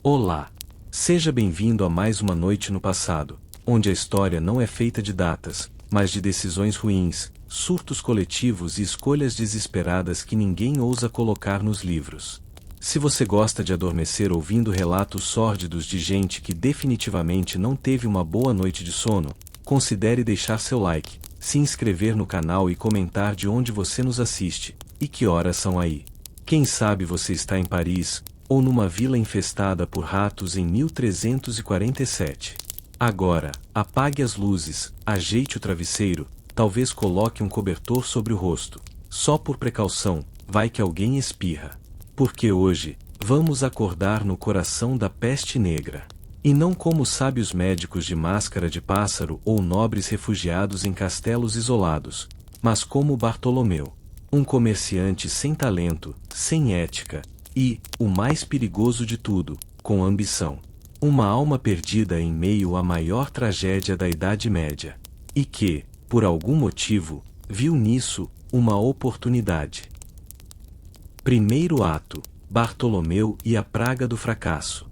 Olá! Seja bem-vindo a mais uma noite no passado, onde a história não é feita de datas, mas de decisões ruins, surtos coletivos e escolhas desesperadas que ninguém ousa colocar nos livros. Se você gosta de adormecer ouvindo relatos sórdidos de gente que definitivamente não teve uma boa noite de sono, considere deixar seu like, se inscrever no canal e comentar de onde você nos assiste, e que horas são aí. Quem sabe você está em Paris, ou numa vila infestada por ratos em 1347. Agora, apague as luzes, ajeite o travesseiro, talvez coloque um cobertor sobre o rosto. Só por precaução, vai que alguém espirra. Porque hoje, vamos acordar no coração da peste negra. E não como sábios médicos de máscara de pássaro ou nobres refugiados em castelos isolados, mas como Bartolomeu. Um comerciante sem talento, sem ética, e, o mais perigoso de tudo, com ambição. Uma alma perdida em meio à maior tragédia da Idade Média. E que, por algum motivo, viu nisso uma oportunidade. Primeiro ato: Bartolomeu e a praga do fracasso.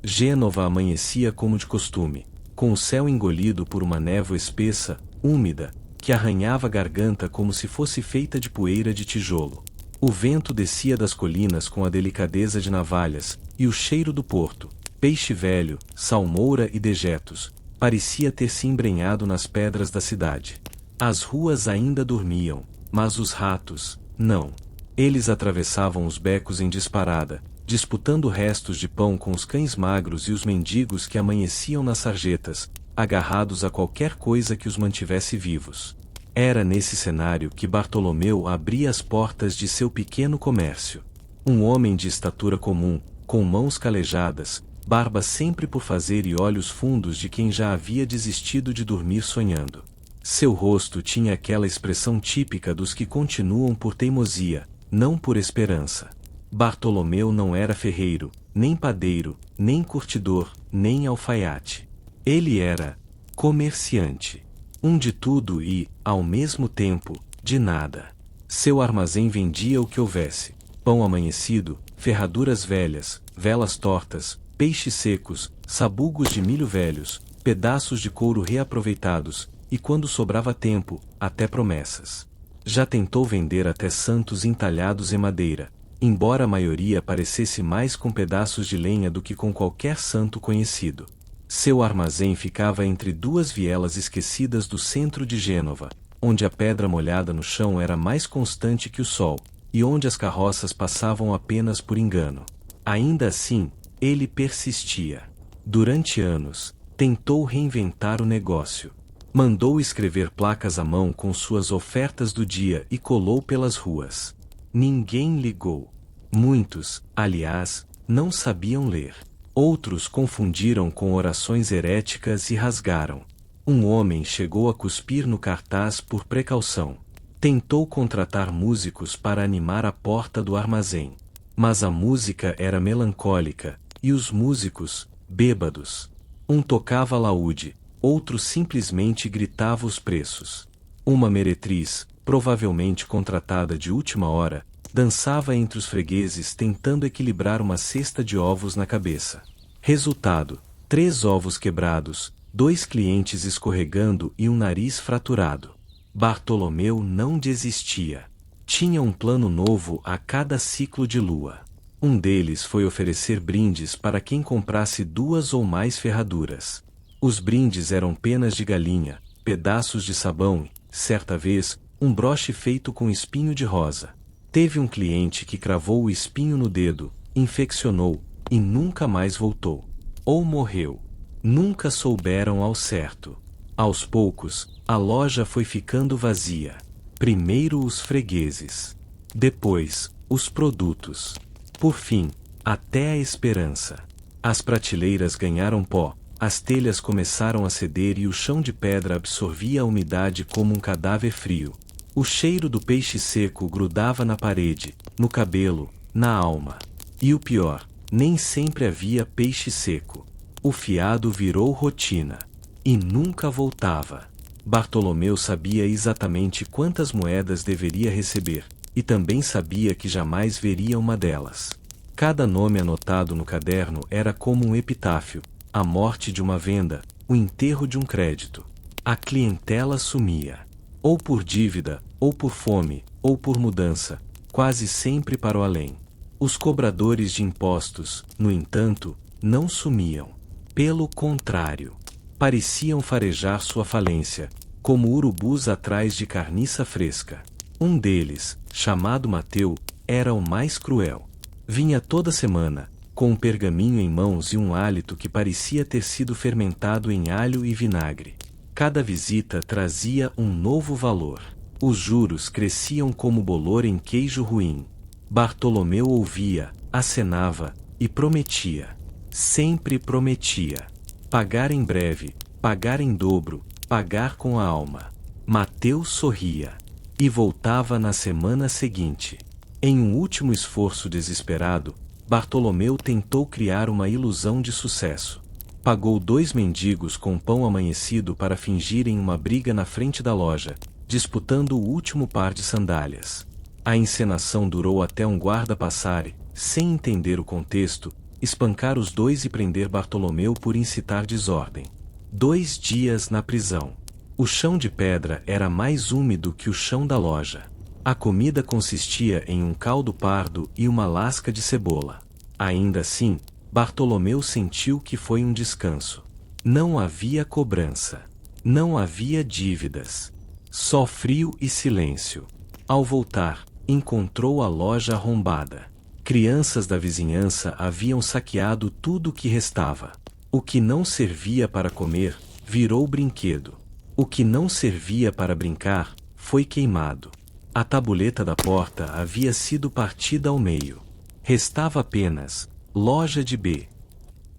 Gênova amanhecia como de costume, com o céu engolido por uma névoa espessa, úmida, que arranhava a garganta como se fosse feita de poeira de tijolo. O vento descia das colinas com a delicadeza de navalhas, e o cheiro do porto, peixe velho, salmoura e dejetos, parecia ter se embrenhado nas pedras da cidade. As ruas ainda dormiam, mas os ratos, não. Eles atravessavam os becos em disparada, disputando restos de pão com os cães magros e os mendigos que amanheciam nas sarjetas, agarrados a qualquer coisa que os mantivesse vivos. Era nesse cenário que Bartolomeu abria as portas de seu pequeno comércio. Um homem de estatura comum, com mãos calejadas, barba sempre por fazer e olhos fundos de quem já havia desistido de dormir sonhando. Seu rosto tinha aquela expressão típica dos que continuam por teimosia, não por esperança. Bartolomeu não era ferreiro, nem padeiro, nem curtidor, nem alfaiate. Ele era comerciante. Um de tudo e, ao mesmo tempo, de nada. Seu armazém vendia o que houvesse: pão amanhecido, ferraduras velhas, velas tortas, peixes secos, sabugos de milho velhos, pedaços de couro reaproveitados, e quando sobrava tempo, até promessas. Já tentou vender até santos entalhados em madeira, embora a maioria parecesse mais com pedaços de lenha do que com qualquer santo conhecido. Seu armazém ficava entre duas vielas esquecidas do centro de Gênova, onde a pedra molhada no chão era mais constante que o sol, e onde as carroças passavam apenas por engano. Ainda assim, ele persistia. Durante anos, tentou reinventar o negócio. Mandou escrever placas à mão com suas ofertas do dia e colou pelas ruas. Ninguém ligou. Muitos, aliás, não sabiam ler. Outros confundiram com orações heréticas e rasgaram. Um homem chegou a cuspir no cartaz por precaução. Tentou contratar músicos para animar a porta do armazém. Mas a música era melancólica, e os músicos, bêbados. Um tocava laúde, outro simplesmente gritava os preços. Uma meretriz, provavelmente contratada de última hora, dançava entre os fregueses tentando equilibrar uma cesta de ovos na cabeça. Resultado: 3 ovos quebrados, 2 clientes escorregando e um nariz fraturado. Bartolomeu não desistia. Tinha um plano novo a cada ciclo de lua. Um deles foi oferecer brindes para quem comprasse 2 ou mais ferraduras. Os brindes eram penas de galinha, pedaços de sabão e, certa vez, um broche feito com espinho de rosa. Teve um cliente que cravou o espinho no dedo, infeccionou, e nunca mais voltou. Ou morreu. Nunca souberam ao certo. Aos poucos, a loja foi ficando vazia. Primeiro os fregueses. Depois, os produtos. Por fim, até a esperança. As prateleiras ganharam pó, as telhas começaram a ceder e o chão de pedra absorvia a umidade como um cadáver frio. O cheiro do peixe seco grudava na parede, no cabelo, na alma. E o pior, nem sempre havia peixe seco. O fiado virou rotina. E nunca voltava. Bartolomeu sabia exatamente quantas moedas deveria receber, e também sabia que jamais veria uma delas. Cada nome anotado no caderno era como um epitáfio: a morte de uma venda, o enterro de um crédito. A clientela sumia. Ou por dívida, ou por fome, ou por mudança, quase sempre para o além. Os cobradores de impostos, no entanto, não sumiam. Pelo contrário, pareciam farejar sua falência, como urubus atrás de carniça fresca. Um deles, chamado Mateu, era o mais cruel. Vinha toda semana, com um pergaminho em mãos e um hálito que parecia ter sido fermentado em alho e vinagre. Cada visita trazia um novo valor. Os juros cresciam como bolor em queijo ruim. Bartolomeu ouvia, acenava e prometia. Sempre prometia. Pagar em breve, pagar em dobro, pagar com a alma. Mateu sorria. E voltava na semana seguinte. Em um último esforço desesperado, Bartolomeu tentou criar uma ilusão de sucesso. Pagou 2 mendigos com pão amanhecido para fingirem uma briga na frente da loja, disputando o último par de sandálias. A encenação durou até um guarda passar e, sem entender o contexto, espancar os dois e prender Bartolomeu por incitar desordem. 2 dias na prisão. O chão de pedra era mais úmido que o chão da loja. A comida consistia em um caldo pardo e uma lasca de cebola. Ainda assim, Bartolomeu sentiu que foi um descanso. Não havia cobrança. Não havia dívidas. Só frio e silêncio. Ao voltar, encontrou a loja arrombada. Crianças da vizinhança haviam saqueado tudo o que restava. O que não servia para comer, virou brinquedo. O que não servia para brincar, foi queimado. A tabuleta da porta havia sido partida ao meio. Restava apenas loja de B.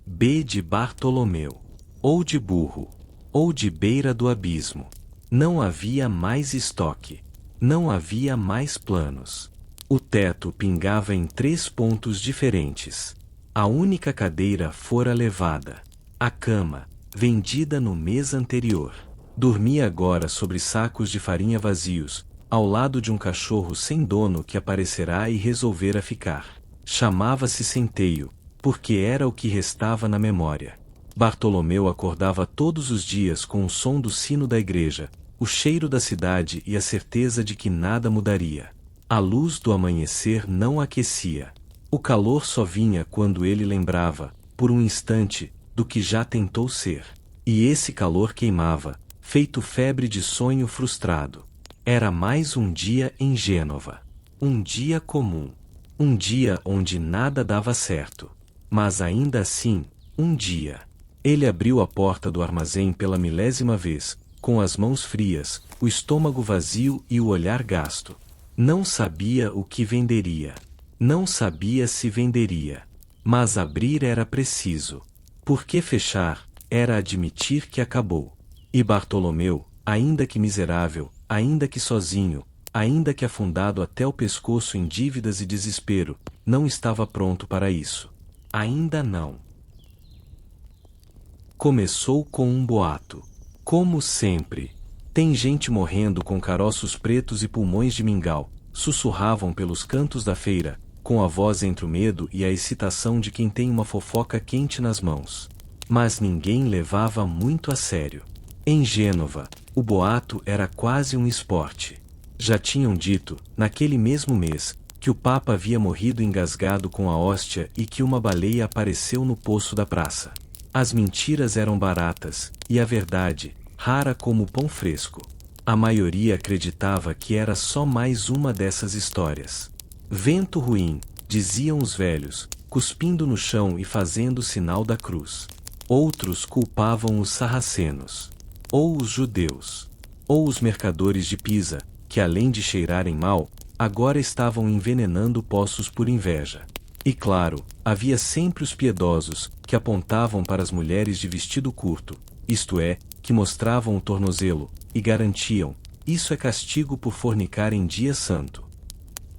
B de Bartolomeu. Ou de burro. Ou de beira do abismo. Não havia mais estoque. Não havia mais planos. O teto pingava em 3 pontos diferentes. A única cadeira fora levada. A cama, vendida no mês anterior. Dormia agora sobre sacos de farinha vazios, ao lado de um cachorro sem dono que aparecerá e resolvera ficar. Chamava-se Centeio, porque era o que restava na memória. Bartolomeu acordava todos os dias com o som do sino da igreja, o cheiro da cidade e a certeza de que nada mudaria. A luz do amanhecer não aquecia. O calor só vinha quando ele lembrava, por um instante, do que já tentou ser. E esse calor queimava, feito febre de sonho frustrado. Era mais um dia em Gênova. Um dia comum. Um dia onde nada dava certo. Mas ainda assim, um dia. Ele abriu a porta do armazém pela 1000ª vez, com as mãos frias, o estômago vazio e o olhar gasto. Não sabia o que venderia. Não sabia se venderia. Mas abrir era preciso. Porque fechar, era admitir que acabou. E Bartolomeu, ainda que miserável, ainda que sozinho, ainda que afundado até o pescoço em dívidas e desespero, não estava pronto para isso. Ainda não. Começou com um boato. Como sempre. Tem gente morrendo com caroços pretos e pulmões de mingau, sussurravam pelos cantos da feira, com a voz entre o medo e a excitação de quem tem uma fofoca quente nas mãos. Mas ninguém levava muito a sério. Em Gênova, o boato era quase um esporte. Já tinham dito, naquele mesmo mês, que o Papa havia morrido engasgado com a hóstia e que uma baleia apareceu no poço da praça. As mentiras eram baratas, e a verdade, rara como o pão fresco. A maioria acreditava que era só mais uma dessas histórias. Vento ruim, diziam os velhos, cuspindo no chão e fazendo o sinal da cruz. Outros culpavam os sarracenos. Ou os judeus. Ou os mercadores de Pisa, que além de cheirarem mal, agora estavam envenenando poços por inveja. E claro, havia sempre os piedosos, que apontavam para as mulheres de vestido curto, isto é, que mostravam o tornozelo, e garantiam, isso é castigo por fornicar em dia santo.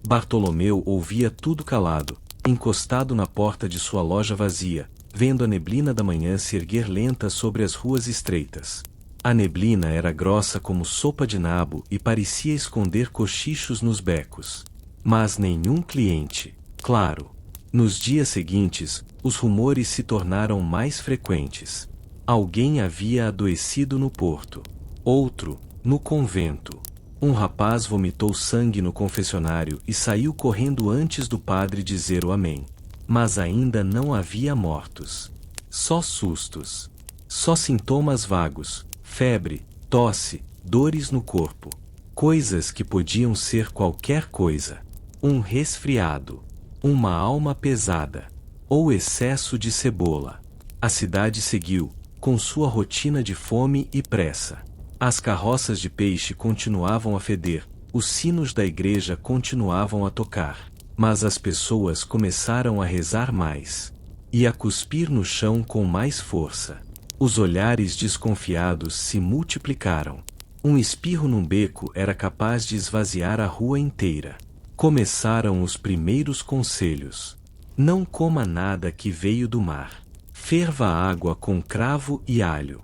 Bartolomeu ouvia tudo calado, encostado na porta de sua loja vazia, vendo a neblina da manhã se erguer lenta sobre as ruas estreitas. A neblina era grossa como sopa de nabo e parecia esconder cochichos nos becos. Mas nenhum cliente, claro. Nos dias seguintes, os rumores se tornaram mais frequentes. Alguém havia adoecido no porto. Outro, no convento. Um rapaz vomitou sangue no confessionário e saiu correndo antes do padre dizer o amém. Mas ainda não havia mortos. Só sustos. Só sintomas vagos, febre, tosse, dores no corpo. Coisas que podiam ser qualquer coisa. Um resfriado. Uma alma pesada. Ou excesso de cebola. A cidade seguiu, com sua rotina de fome e pressa. As carroças de peixe continuavam a feder, os sinos da igreja continuavam a tocar, mas as pessoas começaram a rezar mais. E a cuspir no chão com mais força. Os olhares desconfiados se multiplicaram. Um espirro num beco era capaz de esvaziar a rua inteira. Começaram os primeiros conselhos. Não coma nada que veio do mar. Ferva a água com cravo e alho.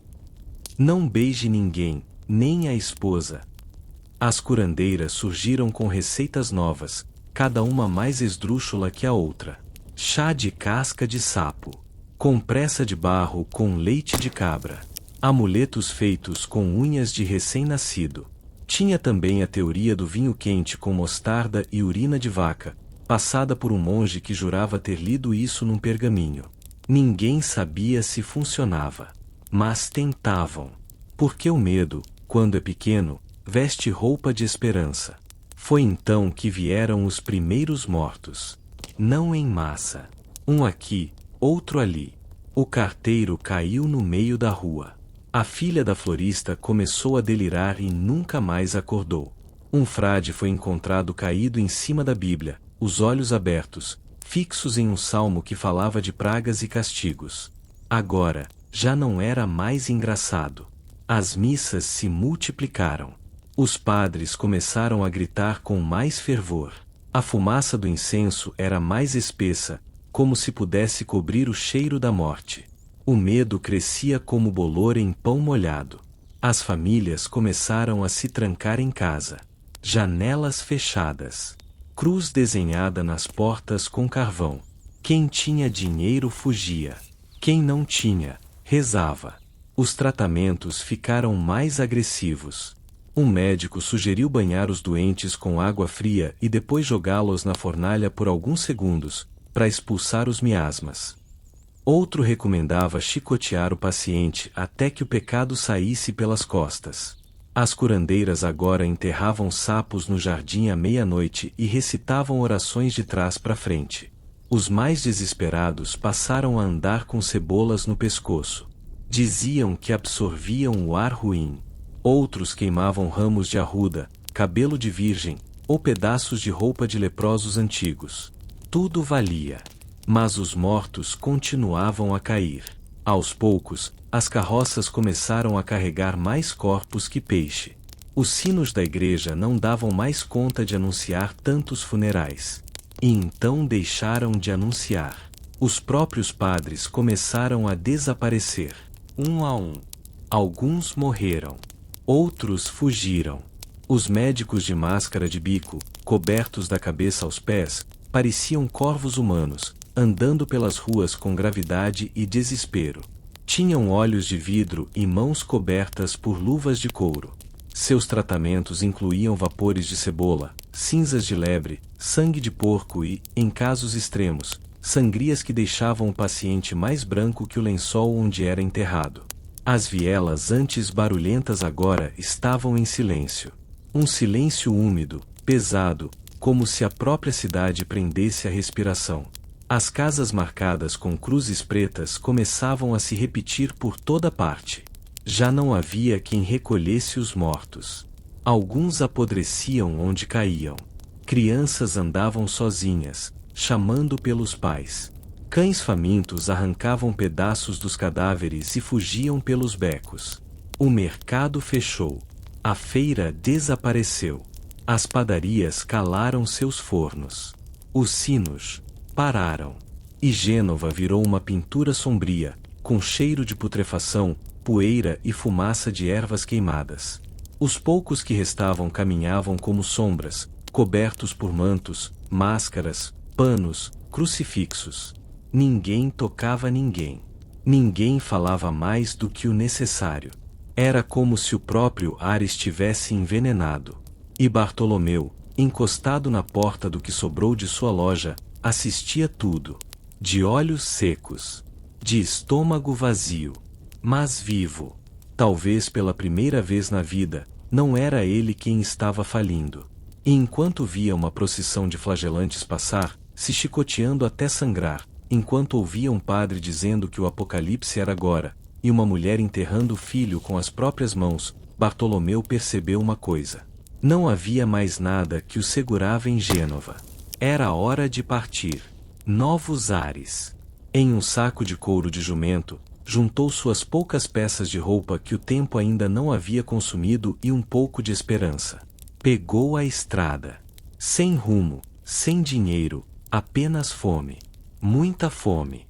Não beije ninguém, nem a esposa. As curandeiras surgiram com receitas novas, cada uma mais esdrúxula que a outra. Chá de casca de sapo. Compressa de barro com leite de cabra. Amuletos feitos com unhas de recém-nascido. Tinha também a teoria do vinho quente com mostarda e urina de vaca, passada por um monge que jurava ter lido isso num pergaminho. Ninguém sabia se funcionava. Mas tentavam. Porque o medo, quando é pequeno, veste roupa de esperança. Foi então que vieram os primeiros mortos. Não em massa. Um aqui, outro ali. O carteiro caiu no meio da rua. A filha da florista começou a delirar e nunca mais acordou. Um frade foi encontrado caído em cima da Bíblia, os olhos abertos, fixos em um salmo que falava de pragas e castigos. Agora, já não era mais engraçado. As missas se multiplicaram. Os padres começaram a gritar com mais fervor. A fumaça do incenso era mais espessa, como se pudesse cobrir o cheiro da morte. O medo crescia como bolor em pão molhado. As famílias começaram a se trancar em casa. Janelas fechadas. Cruz desenhada nas portas com carvão. Quem tinha dinheiro fugia. Quem não tinha, rezava. Os tratamentos ficaram mais agressivos. Um médico sugeriu banhar os doentes com água fria e depois jogá-los na fornalha por alguns segundos, para expulsar os miasmas. Outro recomendava chicotear o paciente até que o pecado saísse pelas costas. As curandeiras agora enterravam sapos no jardim à meia-noite e recitavam orações de trás para frente. Os mais desesperados passaram a andar com cebolas no pescoço. Diziam que absorviam o ar ruim. Outros queimavam ramos de arruda, cabelo de virgem, ou pedaços de roupa de leprosos antigos. Tudo valia. Mas os mortos continuavam a cair. Aos poucos, as carroças começaram a carregar mais corpos que peixe. Os sinos da igreja não davam mais conta de anunciar tantos funerais. E então deixaram de anunciar. Os próprios padres começaram a desaparecer. Um a um. Alguns morreram. Outros fugiram. Os médicos de máscara de bico, cobertos da cabeça aos pés, pareciam corvos humanos, andando pelas ruas com gravidade e desespero. Tinham olhos de vidro e mãos cobertas por luvas de couro. Seus tratamentos incluíam vapores de cebola, cinzas de lebre, sangue de porco e, em casos extremos, sangrias que deixavam o paciente mais branco que o lençol onde era enterrado. As vielas antes barulhentas agora estavam em silêncio. Um silêncio úmido, pesado, como se a própria cidade prendesse a respiração. As casas marcadas com cruzes pretas começavam a se repetir por toda parte. Já não havia quem recolhesse os mortos. Alguns apodreciam onde caíam. Crianças andavam sozinhas, chamando pelos pais. Cães famintos arrancavam pedaços dos cadáveres e fugiam pelos becos. O mercado fechou. A feira desapareceu. As padarias calaram seus fornos. Os sinos pararam. E Gênova virou uma pintura sombria, com cheiro de putrefação, poeira e fumaça de ervas queimadas. Os poucos que restavam caminhavam como sombras, cobertos por mantos, máscaras, panos, crucifixos. Ninguém tocava ninguém. Ninguém falava mais do que o necessário. Era como se o próprio ar estivesse envenenado. E Bartolomeu, encostado na porta do que sobrou de sua loja, assistia tudo. De olhos secos. De estômago vazio. Mas vivo. Talvez pela primeira vez na vida, não era ele quem estava falindo. E enquanto via uma procissão de flagelantes passar, se chicoteando até sangrar, enquanto ouvia um padre dizendo que o apocalipse era agora, e uma mulher enterrando o filho com as próprias mãos, Bartolomeu percebeu uma coisa. Não havia mais nada que o segurava em Gênova. Era hora de partir. Novos ares. Em um saco de couro de jumento, juntou suas poucas peças de roupa que o tempo ainda não havia consumido e um pouco de esperança. Pegou a estrada. Sem rumo, sem dinheiro, apenas fome. Muita fome.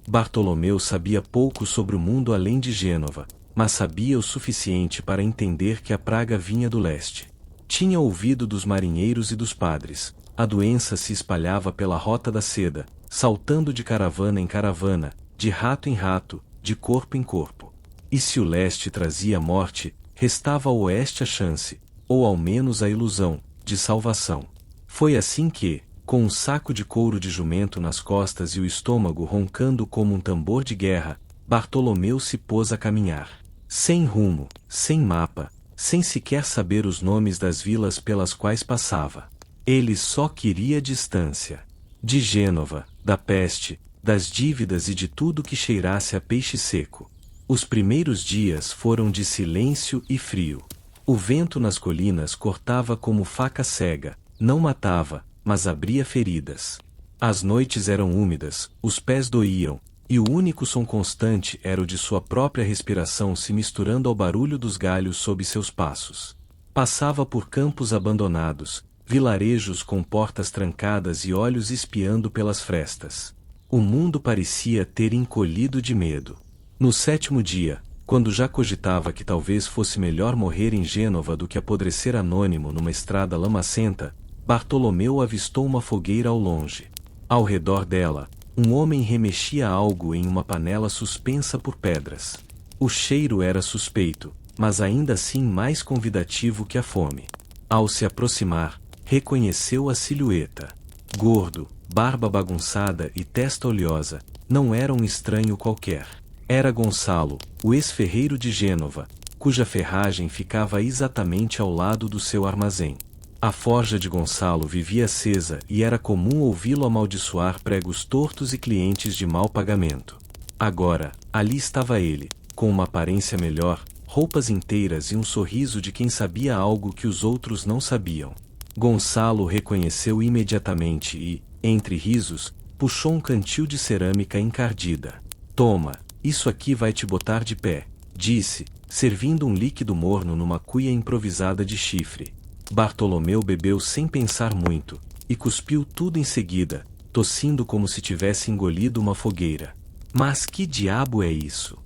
Bartolomeu sabia pouco sobre o mundo além de Gênova, mas sabia o suficiente para entender que a praga vinha do leste. Tinha ouvido dos marinheiros e dos padres. A doença se espalhava pela rota da seda, saltando de caravana em caravana, de rato em rato, de corpo em corpo. E se o leste trazia a morte, restava ao oeste a chance, ou ao menos a ilusão, de salvação. Foi assim que, com um saco de couro de jumento nas costas e o estômago roncando como um tambor de guerra, Bartolomeu se pôs a caminhar. Sem rumo, sem mapa, sem sequer saber os nomes das vilas pelas quais passava. Ele só queria distância. De Gênova, da peste, das dívidas e de tudo que cheirasse a peixe seco. Os primeiros dias foram de silêncio e frio. O vento nas colinas cortava como faca cega, não matava, mas abria feridas. As noites eram úmidas, os pés doíam, e o único som constante era o de sua própria respiração se misturando ao barulho dos galhos sob seus passos. Passava por campos abandonados, vilarejos com portas trancadas e olhos espiando pelas frestas. O mundo parecia ter encolhido de medo. No 7º dia, quando já cogitava que talvez fosse melhor morrer em Gênova do que apodrecer anônimo numa estrada lamacenta, Bartolomeu avistou uma fogueira ao longe. Ao redor dela, um homem remexia algo em uma panela suspensa por pedras. O cheiro era suspeito, mas ainda assim mais convidativo que a fome. Ao se aproximar, reconheceu a silhueta. Gordo, barba bagunçada e testa oleosa, não era um estranho qualquer. Era Gonçalo, o ex-ferreiro de Gênova, cuja ferragem ficava exatamente ao lado do seu armazém. A forja de Gonçalo vivia acesa e era comum ouvi-lo amaldiçoar pregos tortos e clientes de mau pagamento. Agora, ali estava ele, com uma aparência melhor, roupas inteiras e um sorriso de quem sabia algo que os outros não sabiam. Gonçalo reconheceu imediatamente e, entre risos, puxou um cantil de cerâmica encardida. Toma, isso aqui vai te botar de pé, disse, servindo um líquido morno numa cuia improvisada de chifre. Bartolomeu bebeu sem pensar muito, e cuspiu tudo em seguida, tossindo como se tivesse engolido uma fogueira. Mas que diabo é isso?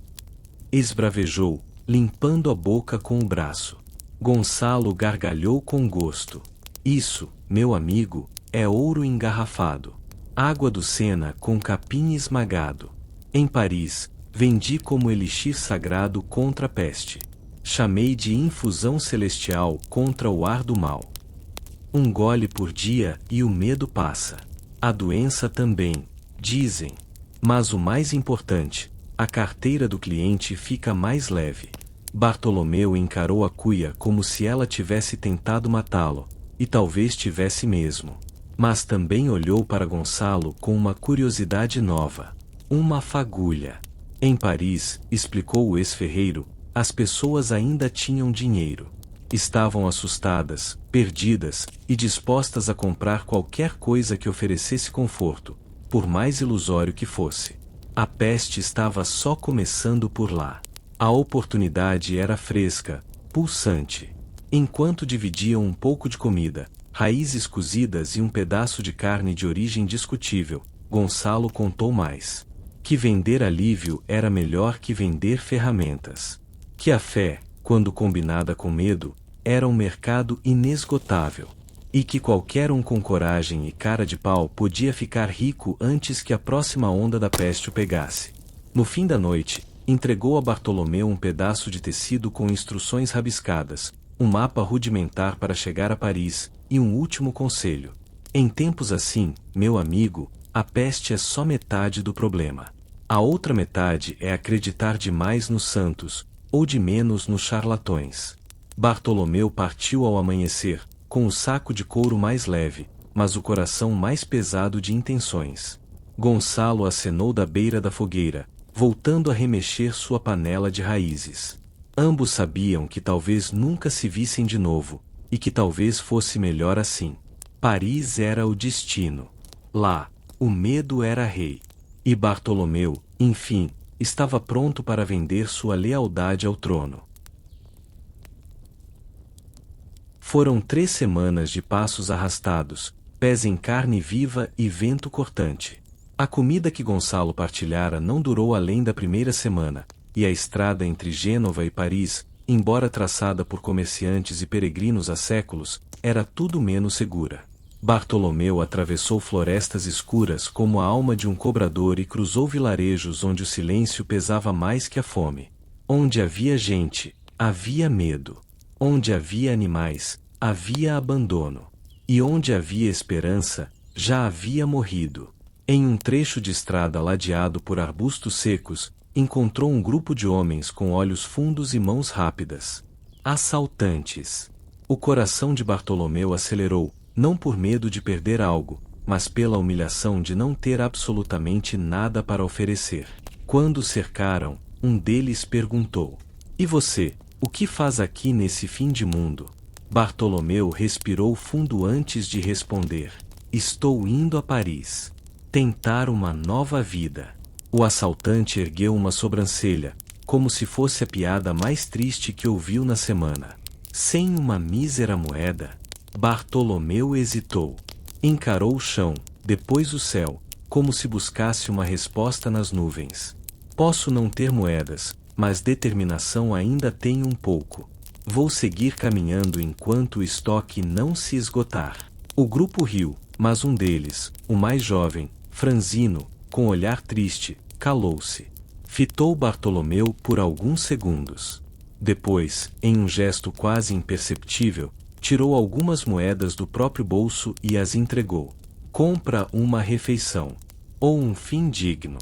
Esbravejou, limpando a boca com o braço. Gonçalo gargalhou com gosto. Isso, meu amigo, é ouro engarrafado. Água do Sena com capim esmagado. Em Paris, vendi como elixir sagrado contra a peste. Chamei de infusão celestial contra o ar do mal. Um gole por dia e o medo passa. A doença também, dizem. Mas o mais importante, a carteira do cliente fica mais leve. Bartolomeu encarou a cuia como se ela tivesse tentado matá-lo, e talvez tivesse mesmo. Mas também olhou para Gonçalo com uma curiosidade nova. Uma fagulha. Em Paris, explicou o ex-ferreiro, as pessoas ainda tinham dinheiro. Estavam assustadas, perdidas, e dispostas a comprar qualquer coisa que oferecesse conforto, por mais ilusório que fosse. A peste estava só começando por lá. A oportunidade era fresca, pulsante. Enquanto dividiam um pouco de comida, raízes cozidas e um pedaço de carne de origem discutível, Gonçalo contou mais. Que vender alívio era melhor que vender ferramentas. Que a fé, quando combinada com medo, era um mercado inesgotável. e que qualquer um com coragem e cara de pau podia ficar rico antes que a próxima onda da peste o pegasse. No fim da noite, entregou a Bartolomeu um pedaço de tecido com instruções rabiscadas, um mapa rudimentar para chegar a Paris, e um último conselho. Em tempos assim, meu amigo, a peste é só metade do problema. A outra metade é acreditar demais nos santos, ou de menos nos charlatões. Bartolomeu partiu ao amanhecer, com o saco de couro mais leve, mas o coração mais pesado de intenções. Gonçalo acenou da beira da fogueira, voltando a remexer sua panela de raízes. Ambos sabiam que talvez nunca se vissem de novo, e que talvez fosse melhor assim. Paris era o destino. Lá, o medo era rei. E Bartolomeu, enfim, estava pronto para vender sua lealdade ao trono. Foram 3 semanas de passos arrastados, pés em carne viva e vento cortante. A comida que Gonçalo partilhara não durou além da primeira semana, e a estrada entre Gênova e Paris, embora traçada por comerciantes e peregrinos há séculos, era tudo menos segura. Bartolomeu atravessou florestas escuras como a alma de um cobrador e cruzou vilarejos onde o silêncio pesava mais que a fome. Onde havia gente, havia medo. Onde havia animais, havia abandono. E onde havia esperança, já havia morrido. Em um trecho de estrada ladeado por arbustos secos, encontrou um grupo de homens com olhos fundos e mãos rápidas. Assaltantes. O coração de Bartolomeu acelerou, não por medo de perder algo, mas pela humilhação de não ter absolutamente nada para oferecer. Quando o cercaram, um deles perguntou: "E você, o que faz aqui nesse fim de mundo?" Bartolomeu respirou fundo antes de responder: "Estou indo a Paris. Tentar uma nova vida." O assaltante ergueu uma sobrancelha, como se fosse a piada mais triste que ouviu na semana. "Sem uma mísera moeda?" Bartolomeu hesitou. Encarou o chão, depois o céu, como se buscasse uma resposta nas nuvens. "Posso não ter moedas, mas determinação ainda tenho um pouco. Vou seguir caminhando enquanto o estoque não se esgotar." O grupo riu, mas um deles, o mais jovem, franzino, com olhar triste, calou-se. Fitou Bartolomeu por alguns segundos. Depois, em um gesto quase imperceptível, tirou algumas moedas do próprio bolso e as entregou. "Compra uma refeição. Ou um fim digno."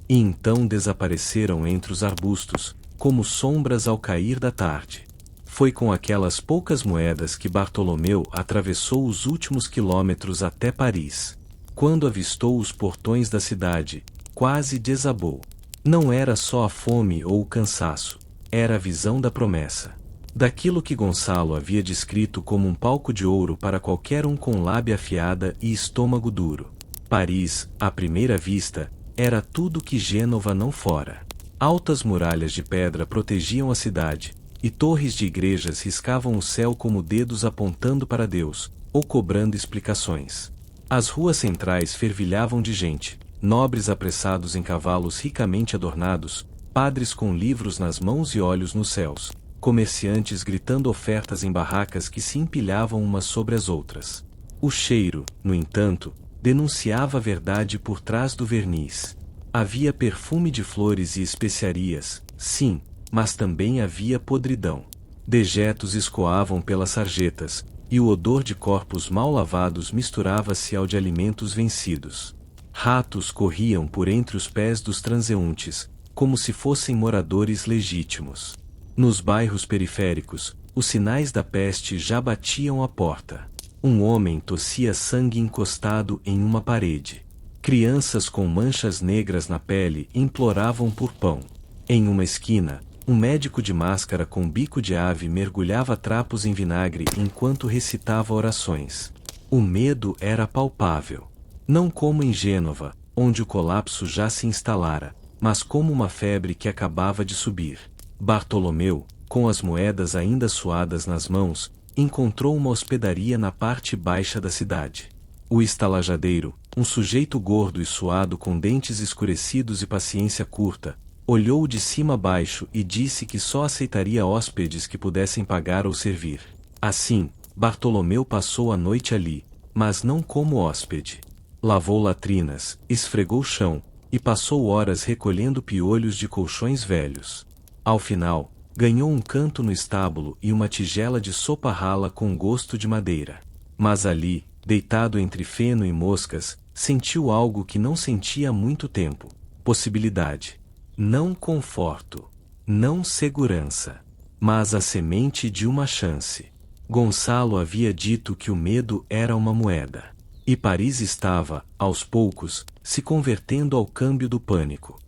E então desapareceram entre os arbustos, como sombras ao cair da tarde. Foi com aquelas poucas moedas que Bartolomeu atravessou os últimos quilômetros até Paris. Quando avistou os portões da cidade, quase desabou. Não era só a fome ou o cansaço, era a visão da promessa. Daquilo que Gonçalo havia descrito como um palco de ouro para qualquer um com lábia afiada e estômago duro. Paris, à primeira vista, era tudo que Gênova não fora. Altas muralhas de pedra protegiam a cidade, e torres de igrejas riscavam o céu como dedos apontando para Deus, ou cobrando explicações. As ruas centrais fervilhavam de gente, nobres apressados em cavalos ricamente adornados, padres com livros nas mãos e olhos nos céus, comerciantes gritando ofertas em barracas que se empilhavam umas sobre as outras. O cheiro, no entanto, denunciava a verdade por trás do verniz. Havia perfume de flores e especiarias, sim, mas também havia podridão. Dejetos escoavam pelas sarjetas, e o odor de corpos mal lavados misturava-se ao de alimentos vencidos. Ratos corriam por entre os pés dos transeuntes, como se fossem moradores legítimos. Nos bairros periféricos, os sinais da peste já batiam à porta. Um homem tossia sangue encostado em uma parede. Crianças com manchas negras na pele imploravam por pão. Em uma esquina, um médico de máscara com bico de ave mergulhava trapos em vinagre enquanto recitava orações. O medo era palpável. Não como em Gênova, onde o colapso já se instalara, mas como uma febre que acabava de subir. Bartolomeu, com as moedas ainda suadas nas mãos, encontrou uma hospedaria na parte baixa da cidade. O estalajadeiro, um sujeito gordo e suado com dentes escurecidos e paciência curta, olhou de cima a baixo e disse que só aceitaria hóspedes que pudessem pagar ou servir. Assim, Bartolomeu passou a noite ali, mas não como hóspede. Lavou latrinas, esfregou o chão, e passou horas recolhendo piolhos de colchões velhos. Ao final, ganhou um canto no estábulo e uma tigela de sopa rala com gosto de madeira. Mas ali, deitado entre feno e moscas, sentiu algo que não sentia há muito tempo: possibilidade. Não conforto. Não segurança. Mas a semente de uma chance. Gonçalo havia dito que o medo era uma moeda. E Paris estava, aos poucos, se convertendo ao câmbio do pânico.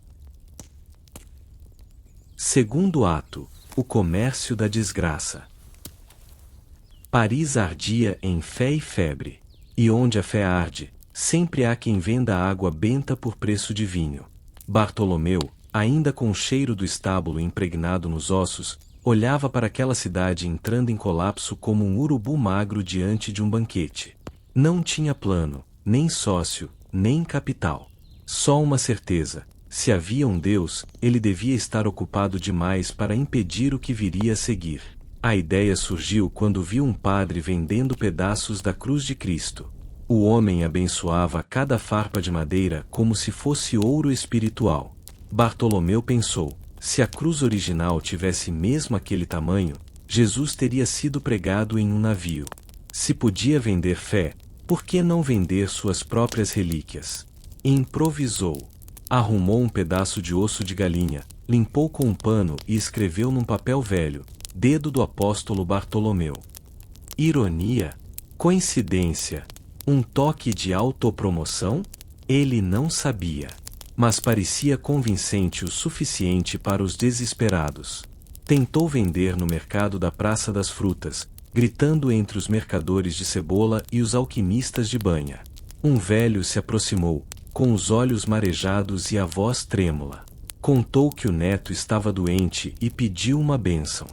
Segundo ato: o comércio da desgraça. Paris ardia em fé e febre. E onde a fé arde, sempre há quem venda água benta por preço de vinho. Bartolomeu, ainda com o cheiro do estábulo impregnado nos ossos, olhava para aquela cidade entrando em colapso como um urubu magro diante de um banquete. Não tinha plano, nem sócio, nem capital. Só uma certeza: se havia um Deus, ele devia estar ocupado demais para impedir o que viria a seguir. A ideia surgiu quando viu um padre vendendo pedaços da cruz de Cristo. O homem abençoava cada farpa de madeira como se fosse ouro espiritual. Bartolomeu pensou: se a cruz original tivesse mesmo aquele tamanho, Jesus teria sido pregado em um navio. Se podia vender fé, por que não vender suas próprias relíquias? Improvisou. Arrumou um pedaço de osso de galinha, limpou com um pano e escreveu num papel velho: dedo do apóstolo Bartolomeu. Ironia? Coincidência? Um toque de autopromoção? Ele não sabia. Mas parecia convincente o suficiente para os desesperados. Tentou vender no mercado da Praça das Frutas, gritando entre os mercadores de cebola e os alquimistas de banha. Um velho se aproximou, com os olhos marejados e a voz trêmula. Contou que o neto estava doente e pediu uma bênção.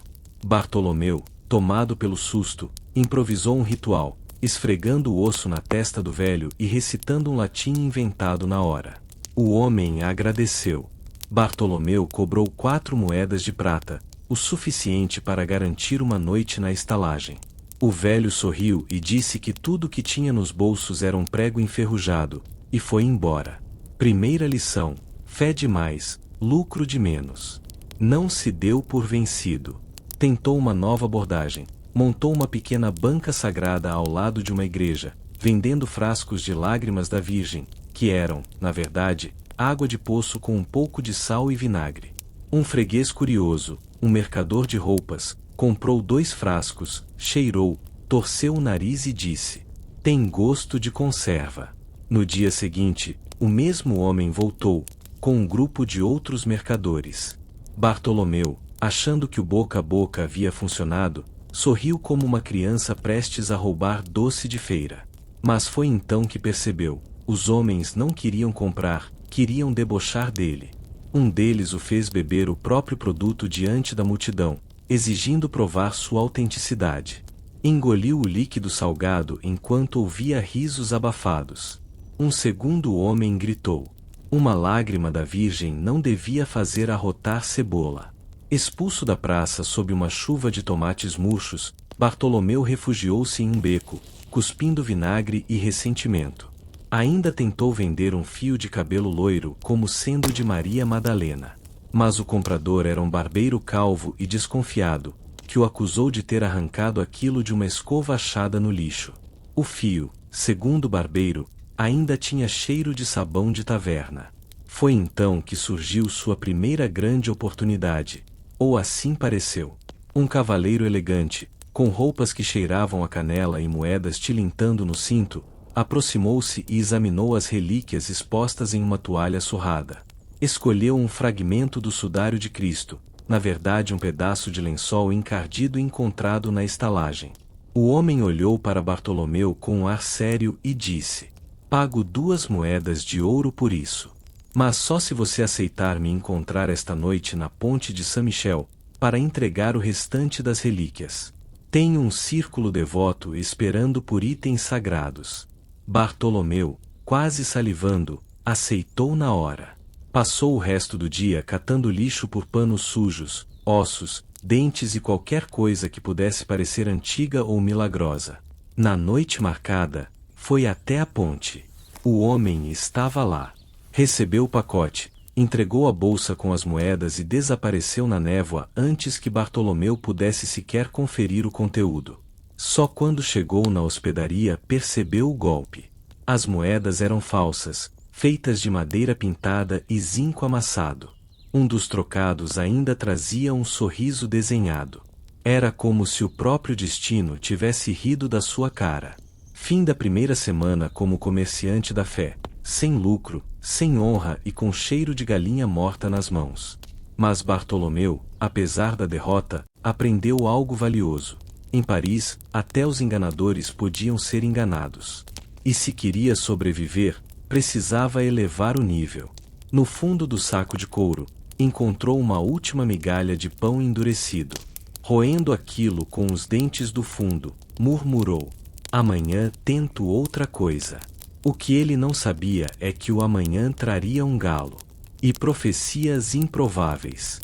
Bartolomeu, tomado pelo susto, improvisou um ritual, esfregando o osso na testa do velho e recitando um latim inventado na hora. O homem agradeceu. Bartolomeu cobrou 4 moedas de prata, o suficiente para garantir uma noite na estalagem. O velho sorriu e disse que tudo que tinha nos bolsos era um prego enferrujado, e foi embora. Primeira lição: fé demais, lucro de menos. Não se deu por vencido. Tentou uma nova abordagem. Montou uma pequena banca sagrada ao lado de uma igreja, vendendo frascos de lágrimas da Virgem, que eram, na verdade, água de poço com um pouco de sal e vinagre. Um freguês curioso, um mercador de roupas, comprou 2 frascos, cheirou, torceu o nariz e disse: tem gosto de conserva. No dia seguinte, o mesmo homem voltou, com um grupo de outros mercadores. Bartolomeu, achando que o boca a boca havia funcionado, sorriu como uma criança prestes a roubar doce de feira. Mas foi então que percebeu: os homens não queriam comprar, queriam debochar dele. Um deles o fez beber o próprio produto diante da multidão, exigindo provar sua autenticidade. Engoliu o líquido salgado enquanto ouvia risos abafados. Um segundo homem gritou: uma lágrima da Virgem não devia fazer arrotar cebola. Expulso da praça sob uma chuva de tomates murchos, Bartolomeu refugiou-se em um beco, cuspindo vinagre e ressentimento. Ainda tentou vender um fio de cabelo loiro como sendo de Maria Madalena. Mas o comprador era um barbeiro calvo e desconfiado, que o acusou de ter arrancado aquilo de uma escova achada no lixo. O fio, segundo o barbeiro, ainda tinha cheiro de sabão de taverna. Foi então que surgiu sua primeira grande oportunidade, ou assim pareceu. Um cavaleiro elegante, com roupas que cheiravam a canela e moedas tilintando no cinto, aproximou-se e examinou as relíquias expostas em uma toalha surrada. Escolheu um fragmento do sudário de Cristo, na verdade um pedaço de lençol encardido encontrado na estalagem. O homem olhou para Bartolomeu com um ar sério e disse: pago 2 moedas de ouro por isso. Mas só se você aceitar me encontrar esta noite na ponte de Saint-Michel, para entregar o restante das relíquias. Tenho um círculo devoto esperando por itens sagrados. Bartolomeu, quase salivando, aceitou na hora. Passou o resto do dia catando lixo por panos sujos, ossos, dentes e qualquer coisa que pudesse parecer antiga ou milagrosa. Na noite marcada, foi até a ponte. O homem estava lá. Recebeu o pacote, entregou a bolsa com as moedas e desapareceu na névoa antes que Bartolomeu pudesse sequer conferir o conteúdo. Só quando chegou na hospedaria percebeu o golpe. As moedas eram falsas, feitas de madeira pintada e zinco amassado. Um dos trocados ainda trazia um sorriso desenhado. Era como se o próprio destino tivesse rido da sua cara. Fim da primeira semana como comerciante da fé, sem lucro, sem honra e com cheiro de galinha morta nas mãos. Mas Bartolomeu, apesar da derrota, aprendeu algo valioso. Em Paris, até os enganadores podiam ser enganados. E se queria sobreviver, precisava elevar o nível. No fundo do saco de couro, encontrou uma última migalha de pão endurecido. Roendo aquilo com os dentes do fundo, murmurou: amanhã tento outra coisa. O que ele não sabia é que o amanhã traria um galo. E profecias improváveis.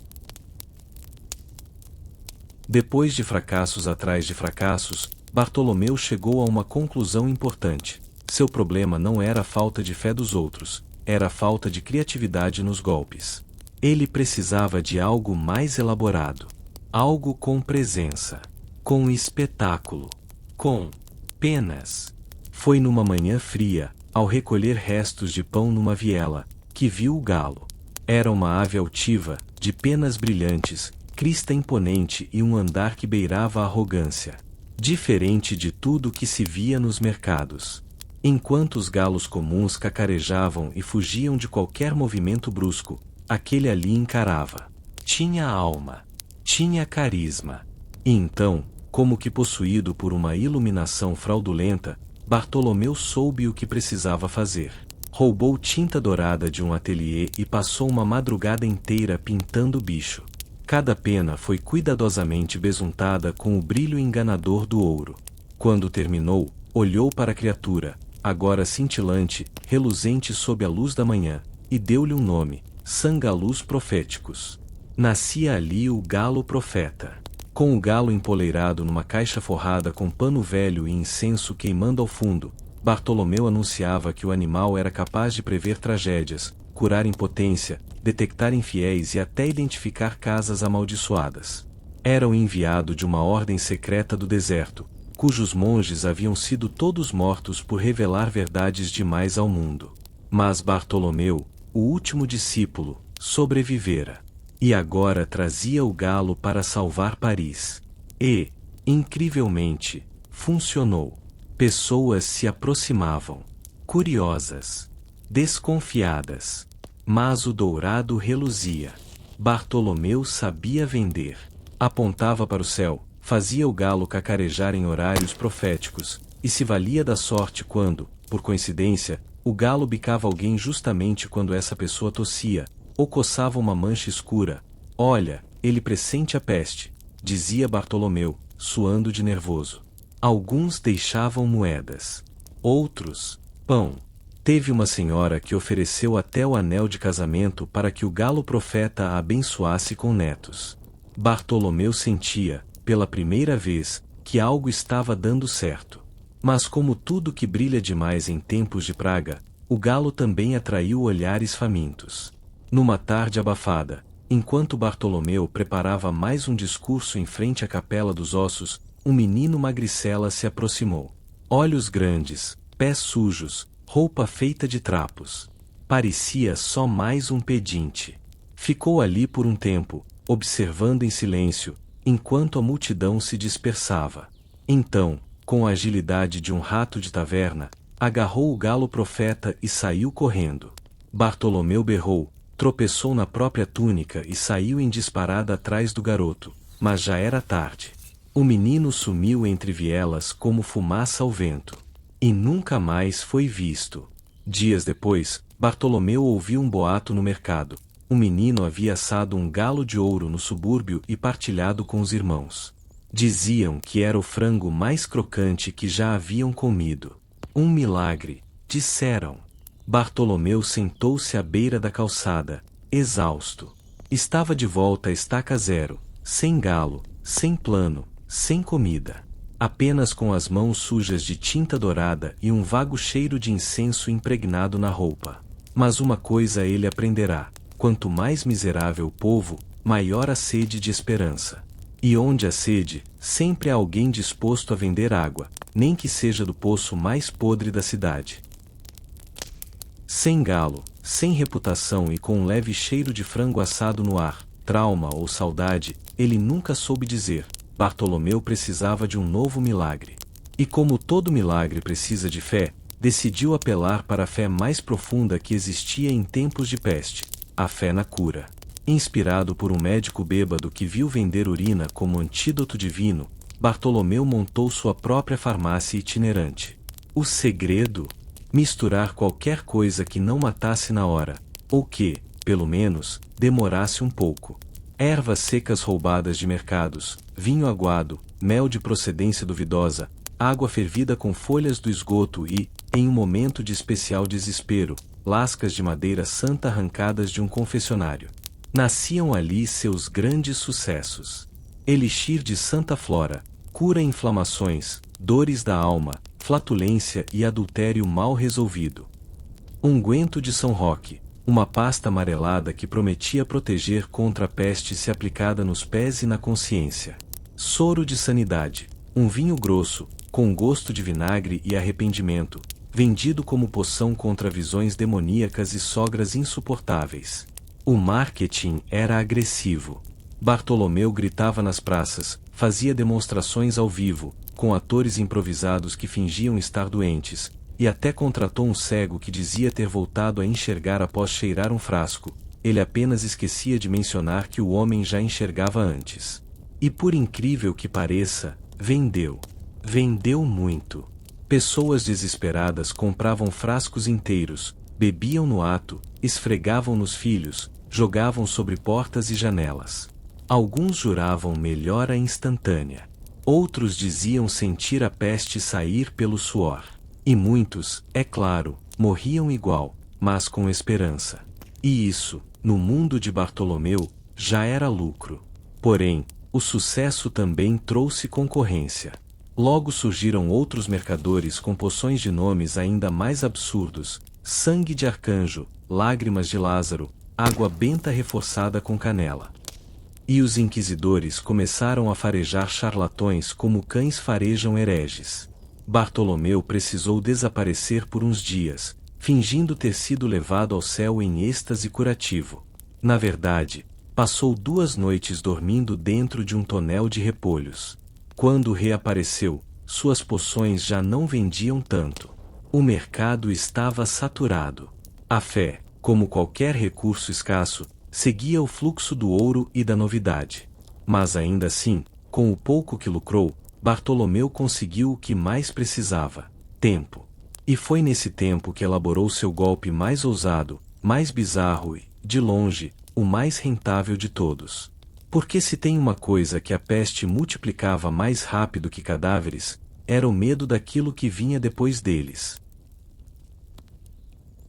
Depois de fracassos atrás de fracassos, Bartolomeu chegou a uma conclusão importante. Seu problema não era a falta de fé dos outros, era a falta de criatividade nos golpes. Ele precisava de algo mais elaborado. Algo com presença. Com espetáculo. Com penas. Foi numa manhã fria, ao recolher restos de pão numa viela, que viu o galo. Era uma ave altiva, de penas brilhantes, crista imponente e um andar que beirava a arrogância. Diferente de tudo que se via nos mercados. Enquanto os galos comuns cacarejavam e fugiam de qualquer movimento brusco, aquele ali encarava. Tinha alma. Tinha carisma. E então, como que possuído por uma iluminação fraudulenta, Bartolomeu soube o que precisava fazer. Roubou tinta dourada de um ateliê e passou uma madrugada inteira pintando o bicho. Cada pena foi cuidadosamente besuntada com o brilho enganador do ouro. Quando terminou, olhou para a criatura, agora cintilante, reluzente sob a luz da manhã, e deu-lhe um nome: Sangalus Proféticos. Nascia ali o galo profeta. Com o galo empoleirado numa caixa forrada com pano velho e incenso queimando ao fundo, Bartolomeu anunciava que o animal era capaz de prever tragédias, curar impotência, detectar infiéis e até identificar casas amaldiçoadas. Era o enviado de uma ordem secreta do deserto, cujos monges haviam sido todos mortos por revelar verdades demais ao mundo. Mas Bartolomeu, o último discípulo, sobrevivera. E agora trazia o galo para salvar Paris. E, incrivelmente, funcionou. Pessoas se aproximavam, curiosas, desconfiadas. Mas o dourado reluzia. Bartolomeu sabia vender. Apontava para o céu, fazia o galo cacarejar em horários proféticos, e se valia da sorte quando, por coincidência, o galo bicava alguém justamente quando essa pessoa tossia, ou coçava uma mancha escura. Olha, ele pressente a peste, dizia Bartolomeu, suando de nervoso. Alguns deixavam moedas. Outros, pão. Teve uma senhora que ofereceu até o anel de casamento para que o galo profeta a abençoasse com netos. Bartolomeu sentia, pela primeira vez, que algo estava dando certo. Mas como tudo que brilha demais em tempos de praga, o galo também atraiu olhares famintos. Numa tarde abafada, enquanto Bartolomeu preparava mais um discurso em frente à Capela dos Ossos, um menino magricela se aproximou. Olhos grandes, pés sujos, roupa feita de trapos. Parecia só mais um pedinte. Ficou ali por um tempo, observando em silêncio, enquanto a multidão se dispersava. Então, com a agilidade de um rato de taverna, agarrou o galo profeta e saiu correndo. Bartolomeu berrou, tropeçou na própria túnica e saiu em disparada atrás do garoto, mas já era tarde. O menino sumiu entre vielas como fumaça ao vento. E nunca mais foi visto. Dias depois, Bartolomeu ouviu um boato no mercado. Um menino havia assado um galo de ouro no subúrbio e partilhado com os irmãos. Diziam que era o frango mais crocante que já haviam comido. Um milagre, disseram. Bartolomeu sentou-se à beira da calçada, exausto. Estava de volta à estaca zero, sem galo, sem plano, sem comida. Apenas com as mãos sujas de tinta dourada e um vago cheiro de incenso impregnado na roupa. Mas uma coisa ele aprenderá: quanto mais miserável o povo, maior a sede de esperança. E onde há sede, sempre há alguém disposto a vender água, nem que seja do poço mais podre da cidade. Sem galo, sem reputação e com um leve cheiro de frango assado no ar, trauma ou saudade, ele nunca soube dizer. Bartolomeu precisava de um novo milagre. E como todo milagre precisa de fé, decidiu apelar para a fé mais profunda que existia em tempos de peste: a fé na cura. Inspirado por um médico bêbado que viu vender urina como antídoto divino, Bartolomeu montou sua própria farmácia itinerante. O segredo? Misturar qualquer coisa que não matasse na hora, ou que, pelo menos, demorasse um pouco. Ervas secas roubadas de mercados, vinho aguado, mel de procedência duvidosa, água fervida com folhas do esgoto e, em um momento de especial desespero, lascas de madeira santa arrancadas de um confessionário. Nasciam ali seus grandes sucessos. Elixir de Santa Flora, cura inflamações, dores da alma, flatulência e adultério mal resolvido. Unguento de São Roque, uma pasta amarelada que prometia proteger contra a peste se aplicada nos pés e na consciência. Soro de sanidade, um vinho grosso, com gosto de vinagre e arrependimento, vendido como poção contra visões demoníacas e sogras insuportáveis. O marketing era agressivo. Bartolomeu gritava nas praças, fazia demonstrações ao vivo, com atores improvisados que fingiam estar doentes, e até contratou um cego que dizia ter voltado a enxergar após cheirar um frasco. Ele apenas esquecia de mencionar que o homem já enxergava antes. E por incrível que pareça, vendeu. Vendeu muito. Pessoas desesperadas compravam frascos inteiros, bebiam no ato, esfregavam nos filhos, jogavam sobre portas e janelas. Alguns juravam melhora instantânea. Outros diziam sentir a peste sair pelo suor. E muitos, é claro, morriam igual, mas com esperança. E isso, no mundo de Bartolomeu, já era lucro. Porém, o sucesso também trouxe concorrência. Logo surgiram outros mercadores com poções de nomes ainda mais absurdos: sangue de arcanjo, lágrimas de Lázaro, água benta reforçada com canela. E os inquisidores começaram a farejar charlatões como cães farejam hereges. Bartolomeu precisou desaparecer por uns dias, fingindo ter sido levado ao céu em êxtase curativo. Na verdade, passou 2 noites dormindo dentro de um tonel de repolhos. Quando reapareceu, suas poções já não vendiam tanto. O mercado estava saturado. A fé, como qualquer recurso escasso, seguia o fluxo do ouro e da novidade. Mas ainda assim, com o pouco que lucrou, Bartolomeu conseguiu o que mais precisava: tempo. E foi nesse tempo que elaborou seu golpe mais ousado, mais bizarro e, de longe, o mais rentável de todos. Porque se tem uma coisa que a peste multiplicava mais rápido que cadáveres, era o medo daquilo que vinha depois deles.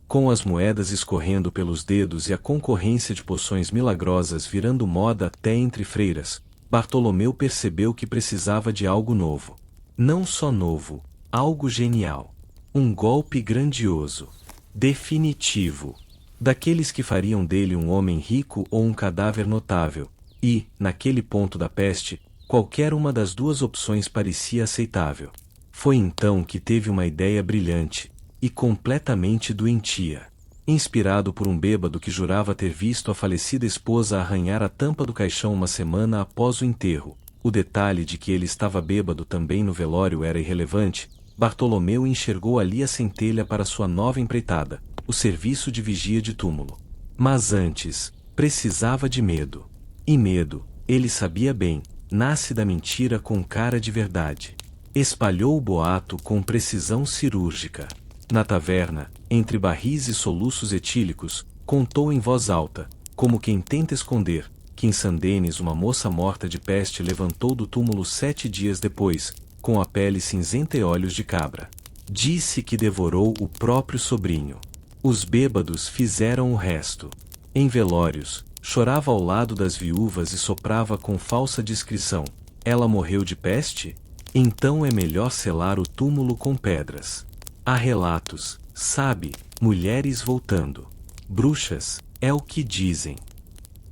Com as moedas escorrendo pelos dedos e a concorrência de poções milagrosas virando moda até entre freiras, Bartolomeu percebeu que precisava de algo novo. Não só novo, algo genial. Um golpe grandioso. Definitivo. Daqueles que fariam dele um homem rico ou um cadáver notável. E, naquele ponto da peste, qualquer uma das duas opções parecia aceitável. Foi então que teve uma ideia brilhante, e completamente doentia. Inspirado por um bêbado que jurava ter visto a falecida esposa arranhar a tampa do caixão uma semana após o enterro, o detalhe de que ele estava bêbado também no velório era irrelevante, Bartolomeu enxergou ali a centelha para sua nova empreitada, o serviço de vigia de túmulo. Mas antes, precisava de medo. E medo, ele sabia bem, nasce da mentira com cara de verdade. Espalhou o boato com precisão cirúrgica. Na taverna, entre barris e soluços etílicos, contou em voz alta, como quem tenta esconder, que em Sandenes uma moça morta de peste levantou do túmulo 7 dias depois, com a pele cinzenta e olhos de cabra. Disse que devorou o próprio sobrinho. Os bêbados fizeram o resto. Em velórios, chorava ao lado das viúvas e soprava com falsa discrição. Ela morreu de peste? Então é melhor selar o túmulo com pedras. Há relatos, sabe, mulheres voltando. Bruxas, é o que dizem.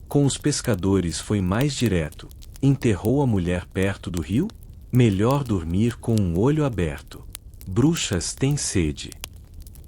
Com os pescadores foi mais direto. Enterrou a mulher perto do rio? Melhor dormir com um olho aberto. Bruxas têm sede.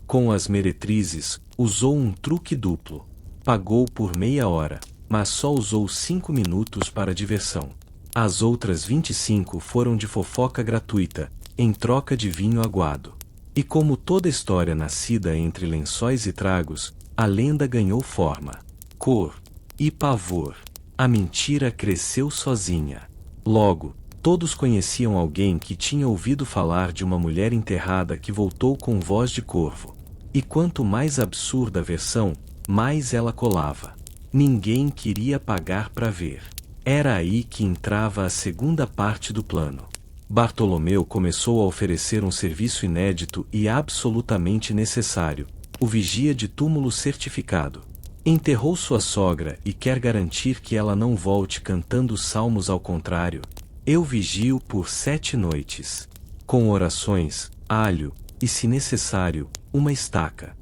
Com as meretrizes, usou um truque duplo. Pagou por meia hora, mas só usou 5 minutos para diversão. As outras 25 foram de fofoca gratuita, em troca de vinho aguado. E como toda história nascida entre lençóis e tragos, a lenda ganhou forma, cor e pavor. A mentira cresceu sozinha. Logo, todos conheciam alguém que tinha ouvido falar de uma mulher enterrada que voltou com voz de corvo. E quanto mais absurda a versão, mais ela colava. Ninguém queria pagar para ver. Era aí que entrava a segunda parte do plano. Bartolomeu começou a oferecer um serviço inédito e absolutamente necessário: o vigia de túmulo certificado. Enterrou sua sogra e quer garantir que ela não volte cantando salmos ao contrário. Eu vigio por 7 noites. Com orações, alho e, se necessário, uma estaca.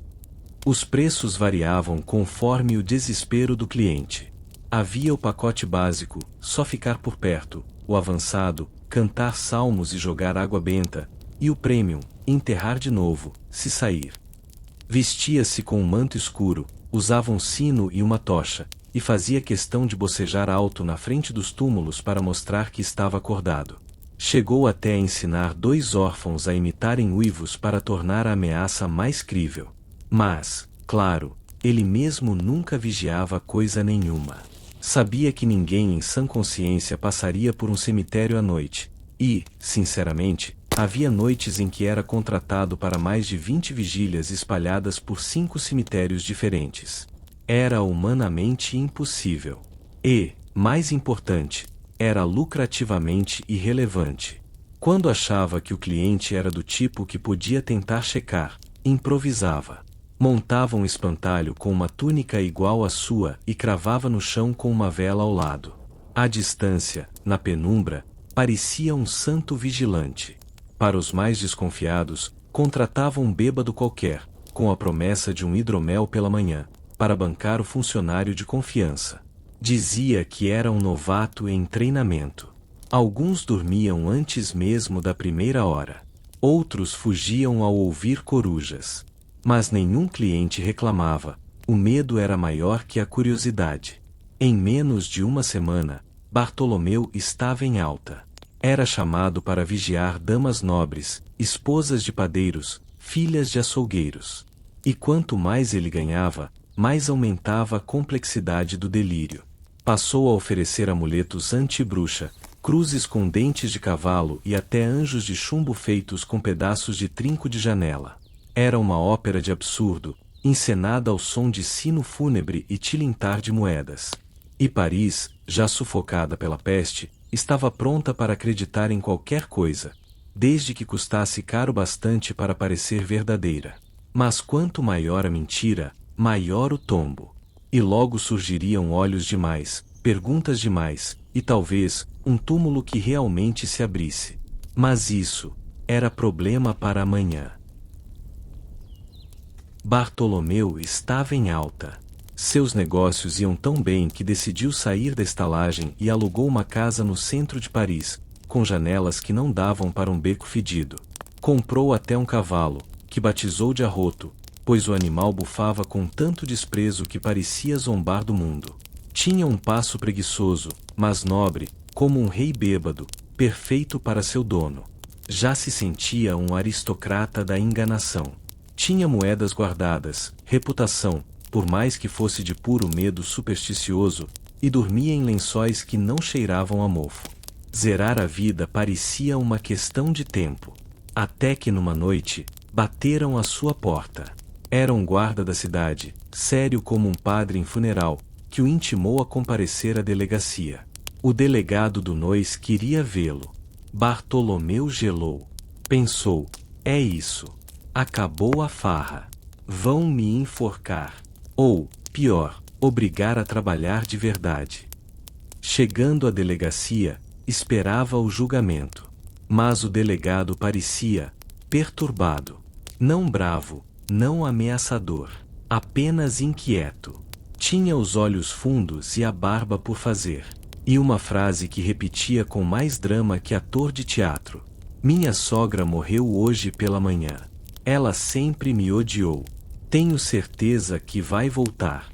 Os preços variavam conforme o desespero do cliente. Havia o pacote básico, só ficar por perto, o avançado, cantar salmos e jogar água benta, e o premium, enterrar de novo, se sair. Vestia-se com um manto escuro, usava um sino e uma tocha, e fazia questão de bocejar alto na frente dos túmulos para mostrar que estava acordado. Chegou até a ensinar 2 órfãos a imitarem uivos para tornar a ameaça mais crível. Mas, claro, ele mesmo nunca vigiava coisa nenhuma. Sabia que ninguém em sã consciência passaria por um cemitério à noite, e, sinceramente, havia noites em que era contratado para mais de 20 vigílias espalhadas por 5 cemitérios diferentes. Era humanamente impossível. E, mais importante, era lucrativamente irrelevante. Quando achava que o cliente era do tipo que podia tentar checar, improvisava. Montava um espantalho com uma túnica igual à sua e cravava no chão com uma vela ao lado. À distância, na penumbra, parecia um santo vigilante. Para os mais desconfiados, contratava um bêbado qualquer, com a promessa de um hidromel pela manhã, para bancar o funcionário de confiança. Dizia que era um novato em treinamento. Alguns dormiam antes mesmo da primeira hora. Outros fugiam ao ouvir corujas. Mas nenhum cliente reclamava, o medo era maior que a curiosidade. Em menos de uma semana, Bartolomeu estava em alta. Era chamado para vigiar damas nobres, esposas de padeiros, filhas de açougueiros. E quanto mais ele ganhava, mais aumentava a complexidade do delírio. Passou a oferecer amuletos anti-bruxa, cruzes com dentes de cavalo e até anjos de chumbo feitos com pedaços de trinco de janela. Era uma ópera de absurdo, encenada ao som de sino fúnebre e tilintar de moedas. E Paris, já sufocada pela peste, estava pronta para acreditar em qualquer coisa, desde que custasse caro bastante para parecer verdadeira. Mas quanto maior a mentira, maior o tombo. E logo surgiriam olhos demais, perguntas demais, e talvez, um túmulo que realmente se abrisse. Mas isso era problema para amanhã. Bartolomeu estava em alta. Seus negócios iam tão bem que decidiu sair da estalagem e alugou uma casa no centro de Paris, com janelas que não davam para um beco fedido. Comprou até um cavalo, que batizou de arroto, pois o animal bufava com tanto desprezo que parecia zombar do mundo. Tinha um passo preguiçoso, mas nobre, como um rei bêbado, perfeito para seu dono. Já se sentia um aristocrata da enganação. Tinha moedas guardadas, reputação, por mais que fosse de puro medo supersticioso, e dormia em lençóis que não cheiravam a mofo. Zerar a vida parecia uma questão de tempo. Até que numa noite, bateram à sua porta. Era um guarda da cidade, sério como um padre em funeral, que o intimou a comparecer à delegacia. O delegado do Nois queria vê-lo. Bartolomeu gelou. Pensou, é isso. Acabou a farra. Vão me enforcar. Ou, pior, obrigar a trabalhar de verdade. Chegando à delegacia, esperava o julgamento. Mas o delegado parecia perturbado. Não bravo, não ameaçador, apenas inquieto. Tinha os olhos fundos e a barba por fazer. E uma frase que repetia com mais drama que ator de teatro: minha sogra morreu hoje pela manhã. Ela sempre me odiou. Tenho certeza que vai voltar.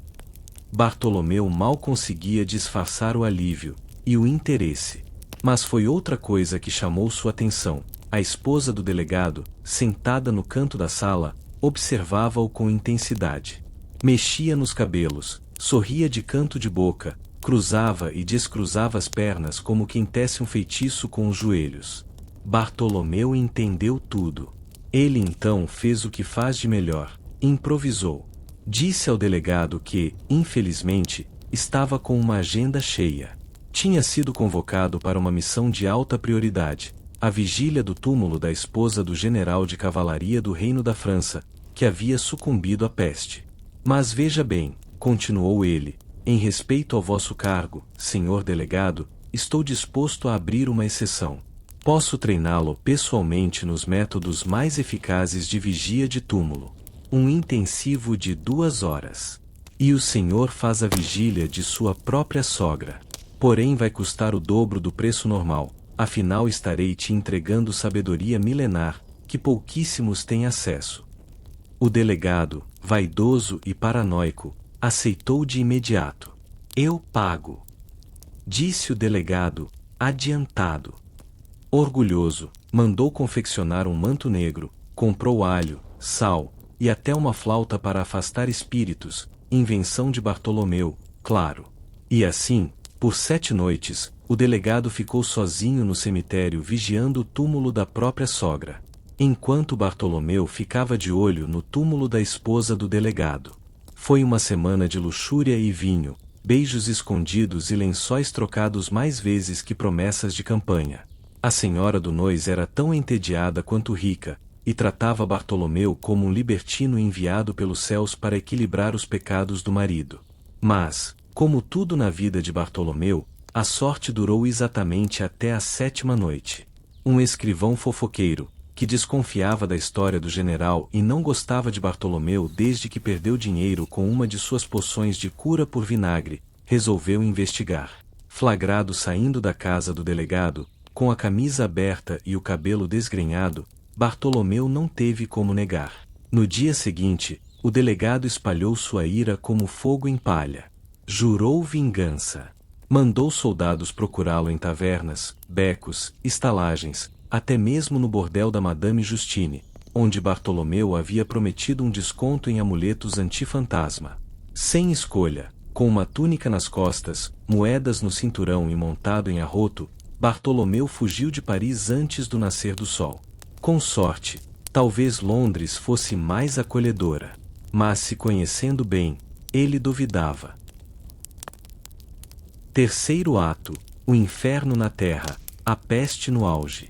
Bartolomeu mal conseguia disfarçar o alívio e o interesse. Mas foi outra coisa que chamou sua atenção. A esposa do delegado, sentada no canto da sala, observava-o com intensidade. Mexia nos cabelos, sorria de canto de boca, cruzava e descruzava as pernas como quem tece um feitiço com os joelhos. Bartolomeu entendeu tudo. Ele então fez o que faz de melhor: improvisou. Disse ao delegado que, infelizmente, estava com uma agenda cheia. Tinha sido convocado para uma missão de alta prioridade, a vigília do túmulo da esposa do general de cavalaria do Reino da França, que havia sucumbido à peste. Mas veja bem, continuou ele, em respeito ao vosso cargo, senhor delegado, estou disposto a abrir uma exceção. Posso treiná-lo pessoalmente nos métodos mais eficazes de vigia de túmulo. Um intensivo de 2 horas. E o senhor faz a vigília de sua própria sogra. Porém vai custar o dobro do preço normal, afinal estarei te entregando sabedoria milenar, que pouquíssimos têm acesso. O delegado, vaidoso e paranoico, aceitou de imediato. Eu pago. Disse o delegado, adiantado. Orgulhoso, mandou confeccionar um manto negro, comprou alho, sal, e até uma flauta para afastar espíritos, invenção de Bartolomeu, claro. E assim, por 7 noites, o delegado ficou sozinho no cemitério vigiando o túmulo da própria sogra, enquanto Bartolomeu ficava de olho no túmulo da esposa do delegado. Foi uma semana de luxúria e vinho, beijos escondidos e lençóis trocados mais vezes que promessas de campanha. A senhora do Nois era tão entediada quanto rica, e tratava Bartolomeu como um libertino enviado pelos céus para equilibrar os pecados do marido. Mas, como tudo na vida de Bartolomeu, a sorte durou exatamente até a 7ª noite. Um escrivão fofoqueiro, que desconfiava da história do general e não gostava de Bartolomeu desde que perdeu dinheiro com uma de suas poções de cura por vinagre, resolveu investigar. Flagrado saindo da casa do delegado, com a camisa aberta e o cabelo desgrenhado, Bartolomeu não teve como negar. No dia seguinte, o delegado espalhou sua ira como fogo em palha. Jurou vingança. Mandou soldados procurá-lo em tavernas, becos, estalagens, até mesmo no bordel da Madame Justine, onde Bartolomeu havia prometido um desconto em amuletos antifantasma. Sem escolha, com uma túnica nas costas, moedas no cinturão e montado em arroto, Bartolomeu fugiu de Paris antes do nascer do sol. Com sorte, talvez Londres fosse mais acolhedora. Mas se conhecendo bem, ele duvidava. Terceiro ato, o inferno na terra, a peste no auge.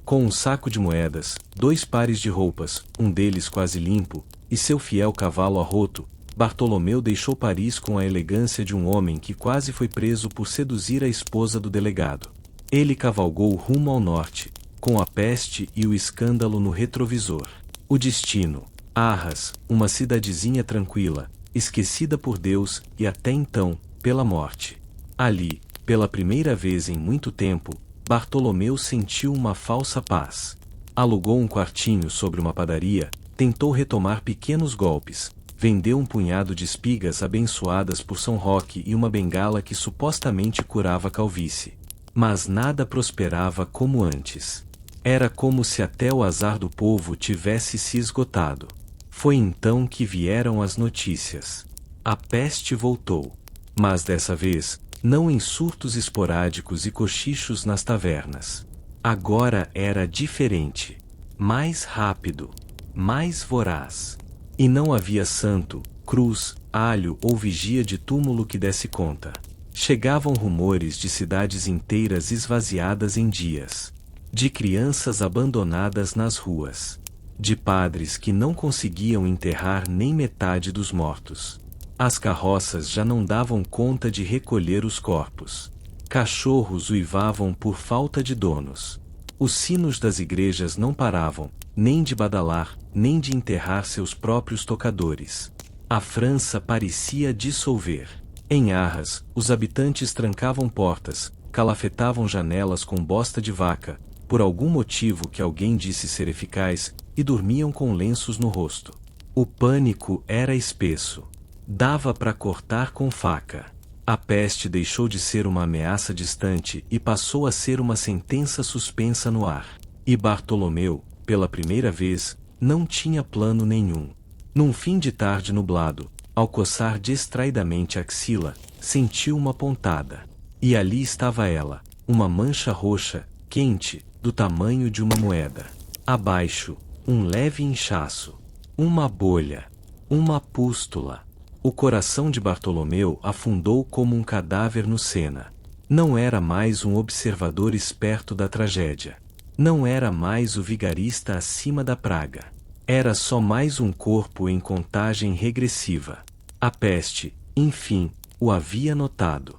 Com um saco de moedas, 2 pares de roupas, um deles quase limpo, e seu fiel cavalo arroto, Bartolomeu deixou Paris com a elegância de um homem que quase foi preso por seduzir a esposa do delegado. Ele cavalgou rumo ao norte, com a peste e o escândalo no retrovisor. O destino, Arras, uma cidadezinha tranquila, esquecida por Deus e até então, pela morte. Ali, pela primeira vez em muito tempo, Bartolomeu sentiu uma falsa paz. Alugou um quartinho sobre uma padaria, tentou retomar pequenos golpes, vendeu um punhado de espigas abençoadas por São Roque e uma bengala que supostamente curava a calvície. Mas nada prosperava como antes. Era como se até o azar do povo tivesse se esgotado. Foi então que vieram as notícias. A peste voltou. Mas dessa vez, não em surtos esporádicos e cochichos nas tavernas. Agora era diferente. Mais rápido. Mais voraz. E não havia santo, cruz, alho ou vigia de túmulo que desse conta. Chegavam rumores de cidades inteiras esvaziadas em dias. De crianças abandonadas nas ruas. De padres que não conseguiam enterrar nem metade dos mortos. As carroças já não davam conta de recolher os corpos. Cachorros uivavam por falta de donos. Os sinos das igrejas não paravam, nem de badalar, nem de enterrar seus próprios tocadores. A França parecia dissolver. Em Arras, os habitantes trancavam portas, calafetavam janelas com bosta de vaca, por algum motivo que alguém disse ser eficaz, e dormiam com lenços no rosto. O pânico era espesso. Dava para cortar com faca. A peste deixou de ser uma ameaça distante e passou a ser uma sentença suspensa no ar. E Bartolomeu, pela primeira vez, não tinha plano nenhum. Num fim de tarde nublado, ao coçar distraidamente a axila, sentiu uma pontada. E ali estava ela, uma mancha roxa, quente, do tamanho de uma moeda. Abaixo, um leve inchaço. Uma bolha. Uma pústula. O coração de Bartolomeu afundou como um cadáver no Sena. Não era mais um observador esperto da tragédia. Não era mais o vigarista acima da praga. Era só mais um corpo em contagem regressiva. A peste, enfim, o havia notado.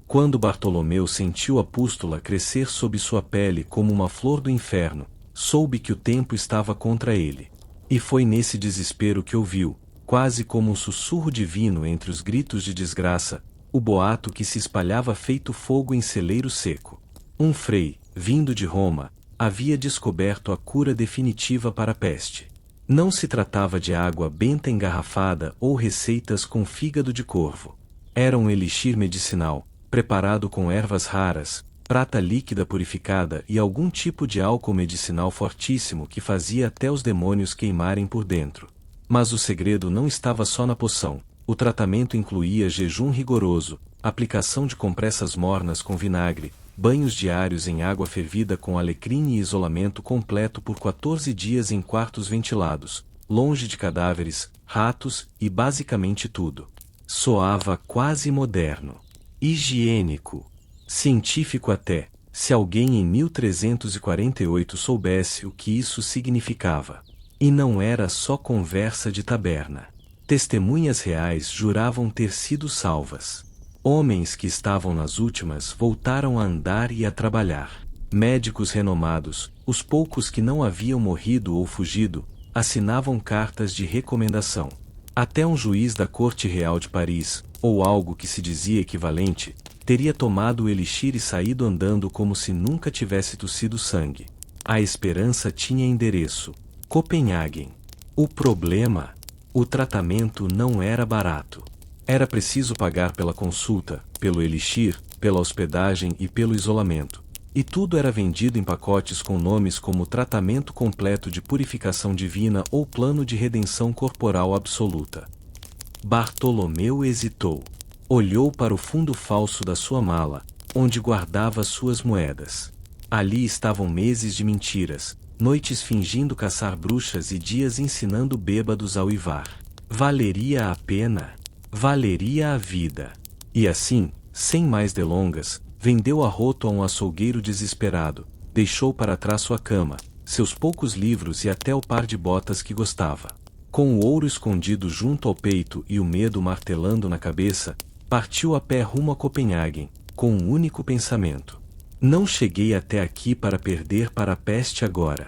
Quando Bartolomeu sentiu a pústula crescer sob sua pele como uma flor do inferno, soube que o tempo estava contra ele. E foi nesse desespero que ouviu, quase como um sussurro divino entre os gritos de desgraça, o boato que se espalhava feito fogo em celeiro seco. Um frei, vindo de Roma, havia descoberto a cura definitiva para a peste. Não se tratava de água benta engarrafada ou receitas com fígado de corvo. Era um elixir medicinal, preparado com ervas raras, prata líquida purificada e algum tipo de álcool medicinal fortíssimo que fazia até os demônios queimarem por dentro. Mas o segredo não estava só na poção. O tratamento incluía jejum rigoroso, aplicação de compressas mornas com vinagre, banhos diários em água fervida com alecrim e isolamento completo por 14 dias em quartos ventilados, longe de cadáveres, ratos e basicamente tudo. Soava quase moderno. Higiênico. Científico até, se alguém em 1348 soubesse o que isso significava. E não era só conversa de taberna. Testemunhas reais juravam ter sido salvas. Homens que estavam nas últimas voltaram a andar e a trabalhar. Médicos renomados, os poucos que não haviam morrido ou fugido, assinavam cartas de recomendação. Até um juiz da Corte Real de Paris, ou algo que se dizia equivalente, teria tomado o elixir e saído andando como se nunca tivesse tossido sangue. A esperança tinha endereço. Copenhagen. O problema? O tratamento não era barato. Era preciso pagar pela consulta, pelo elixir, pela hospedagem e pelo isolamento. E tudo era vendido em pacotes com nomes como tratamento completo de purificação divina ou plano de redenção corporal absoluta. Bartolomeu hesitou. Olhou para o fundo falso da sua mala, onde guardava suas moedas. Ali estavam meses de mentiras, noites fingindo caçar bruxas e dias ensinando bêbados a uivar. Valeria a pena? Valeria a vida. E assim, sem mais delongas, vendeu a roto a um açougueiro desesperado, deixou para trás sua cama, seus poucos livros e até o par de botas que gostava. Com o ouro escondido junto ao peito e o medo martelando na cabeça, partiu a pé rumo a Copenhagen, com um único pensamento. Não cheguei até aqui para perder para a peste agora.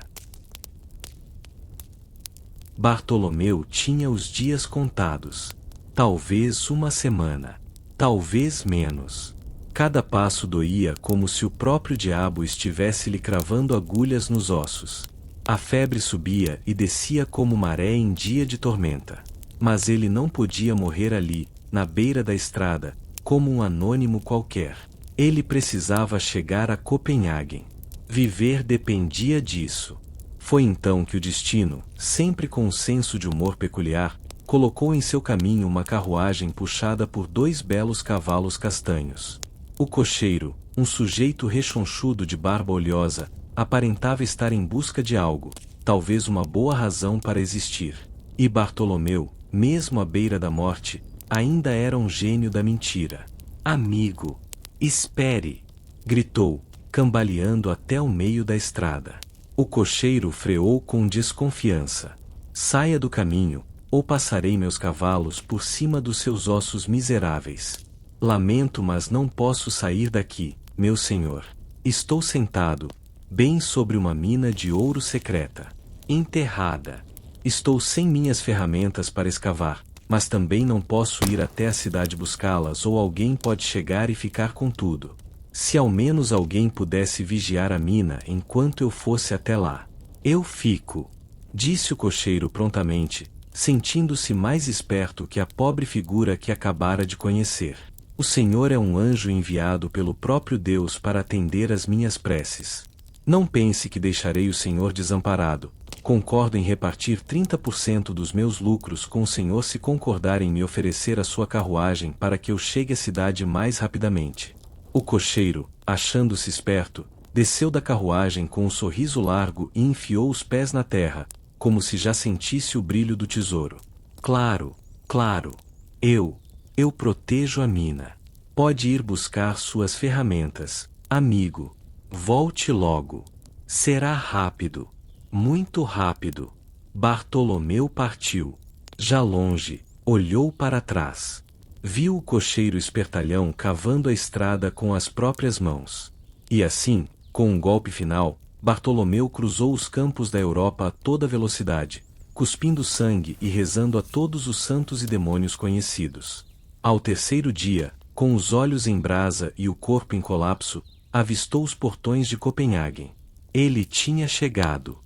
Bartolomeu tinha os dias contados. Talvez uma semana. Talvez menos. Cada passo doía como se o próprio diabo estivesse lhe cravando agulhas nos ossos. A febre subia e descia como maré em dia de tormenta. Mas ele não podia morrer ali, na beira da estrada, como um anônimo qualquer. Ele precisava chegar a Copenhagen. Viver dependia disso. Foi então que o destino, sempre com um senso de humor peculiar, colocou em seu caminho uma carruagem puxada por 2 belos cavalos castanhos. O cocheiro, um sujeito rechonchudo de barba oleosa, aparentava estar em busca de algo, talvez uma boa razão para existir. E Bartolomeu, mesmo à beira da morte, ainda era um gênio da mentira. Amigo! Espere! Gritou, cambaleando até o meio da estrada. O cocheiro freou com desconfiança. Saia do caminho, ou passarei meus cavalos por cima dos seus ossos miseráveis. Lamento, mas não posso sair daqui, meu senhor. Estou sentado, bem sobre uma mina de ouro secreta. Enterrada. Estou sem minhas ferramentas para escavar, mas também não posso ir até a cidade buscá-las ou alguém pode chegar e ficar com tudo. Se ao menos alguém pudesse vigiar a mina enquanto eu fosse até lá. Eu fico, disse o cocheiro prontamente, sentindo-se mais esperto que a pobre figura que acabara de conhecer. O Senhor é um anjo enviado pelo próprio Deus para atender às minhas preces. Não pense que deixarei o Senhor desamparado. Concordo em repartir 30% dos meus lucros com o Senhor se concordar em me oferecer a sua carruagem para que eu chegue à cidade mais rapidamente. O cocheiro, achando-se esperto, desceu da carruagem com um sorriso largo e enfiou os pés na terra, como se já sentisse o brilho do tesouro. Claro, claro. Eu protejo a mina. Pode ir buscar suas ferramentas, amigo. Volte logo. Será rápido. Muito rápido. Bartolomeu partiu. Já longe, olhou para trás. Viu o cocheiro espertalhão cavando a estrada com as próprias mãos. E assim, com um golpe final, Bartolomeu cruzou os campos da Europa a toda velocidade, cuspindo sangue e rezando a todos os santos e demônios conhecidos. Ao terceiro dia, com os olhos em brasa e o corpo em colapso, avistou os portões de Copenhagen. Ele tinha chegado.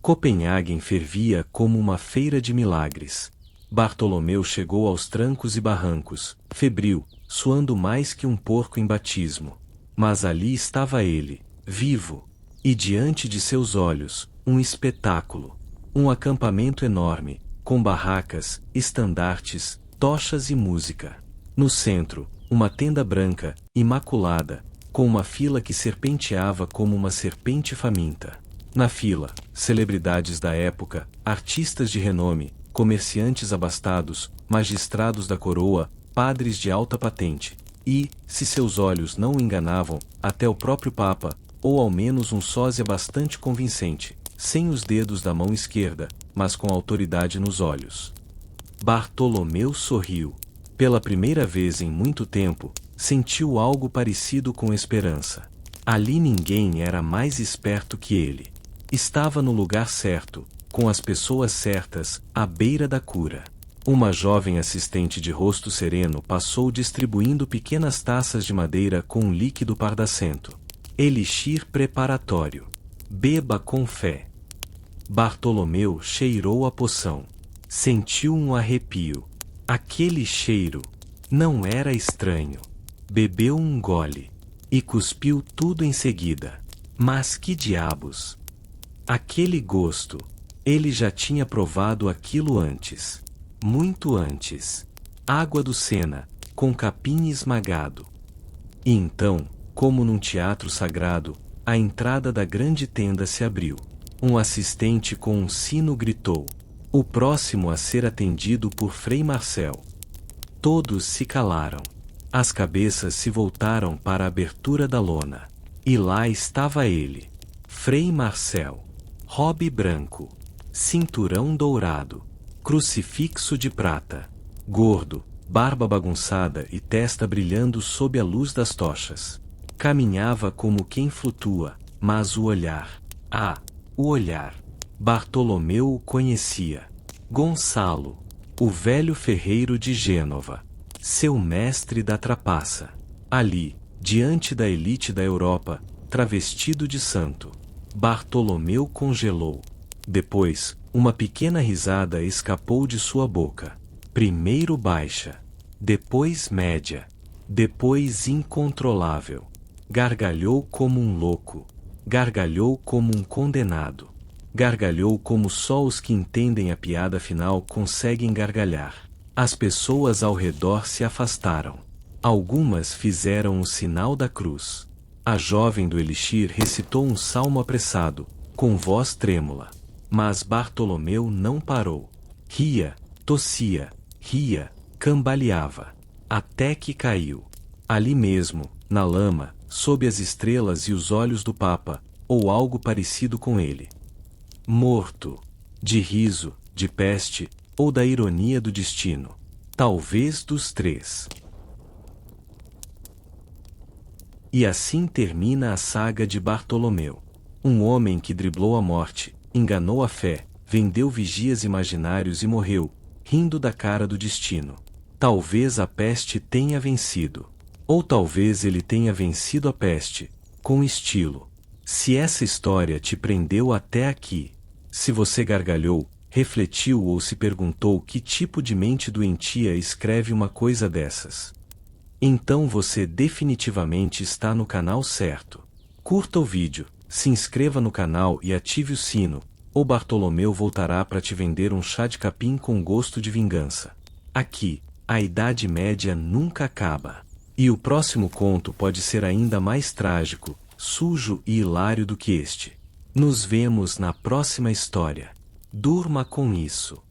Copenhagen fervia como uma feira de milagres. Bartolomeu chegou aos trancos e barrancos, febril, suando mais que um porco em batismo. Mas ali estava ele, vivo. E diante de seus olhos, um espetáculo. Um acampamento enorme, com barracas, estandartes, tochas e música. No centro, uma tenda branca, imaculada, com uma fila que serpenteava como uma serpente faminta. Na fila, celebridades da época, artistas de renome, comerciantes abastados, magistrados da coroa, padres de alta patente, e, se seus olhos não o enganavam, até o próprio Papa, ou ao menos um sósia bastante convincente, sem os dedos da mão esquerda, mas com autoridade nos olhos. Bartolomeu sorriu. Pela primeira vez em muito tempo, sentiu algo parecido com esperança. Ali ninguém era mais esperto que ele. Estava no lugar certo, com as pessoas certas, à beira da cura. Uma jovem assistente de rosto sereno passou distribuindo pequenas taças de madeira com um líquido pardacento. Elixir preparatório. Beba com fé. Bartolomeu cheirou a poção. Sentiu um arrepio. Aquele cheiro não era estranho. Bebeu um gole e cuspiu tudo em seguida. Mas que diabos! Aquele gosto! Ele já tinha provado aquilo antes. Muito antes. Água do Sena, com capim esmagado. E então, como num teatro sagrado, a entrada da grande tenda se abriu. Um assistente com um sino gritou. O próximo a ser atendido por Frei Marcel. Todos se calaram. As cabeças se voltaram para a abertura da lona. E lá estava ele. Frei Marcel. Robe branco. Cinturão dourado. Crucifixo de prata. Gordo, barba bagunçada e testa brilhando sob a luz das tochas. Caminhava como quem flutua, mas o olhar... o olhar. Bartolomeu o conhecia. Gonçalo, o velho ferreiro de Gênova. Seu mestre da trapaça. Ali, diante da elite da Europa, travestido de santo. Bartolomeu congelou. Depois, uma pequena risada escapou de sua boca. Primeiro baixa. Depois média. Depois incontrolável. Gargalhou como um louco. Gargalhou como um condenado. Gargalhou como só os que entendem a piada final conseguem gargalhar. As pessoas ao redor se afastaram. Algumas fizeram o sinal da cruz. A jovem do elixir recitou um salmo apressado, com voz trêmula. Mas Bartolomeu não parou. Ria, tossia, ria, cambaleava. Até que caiu. Ali mesmo, na lama, sob as estrelas e os olhos do Papa, ou algo parecido com ele. Morto. De riso, de peste, ou da ironia do destino? Talvez dos três. E assim termina a saga de Bartolomeu. Um homem que driblou a morte, enganou a fé, vendeu vigias imaginários e morreu, rindo da cara do destino. Talvez a peste tenha vencido. Ou talvez ele tenha vencido a peste, com estilo. Se essa história te prendeu até aqui, se você gargalhou, refletiu ou se perguntou que tipo de mente doentia escreve uma coisa dessas, então você definitivamente está no canal certo. Curta o vídeo, se inscreva no canal e ative o sino, ou Bartolomeu voltará para te vender um chá de capim com gosto de vingança. Aqui, a Idade Média nunca acaba. E o próximo conto pode ser ainda mais trágico, sujo e hilário do que este. Nos vemos na próxima história. Durma com isso.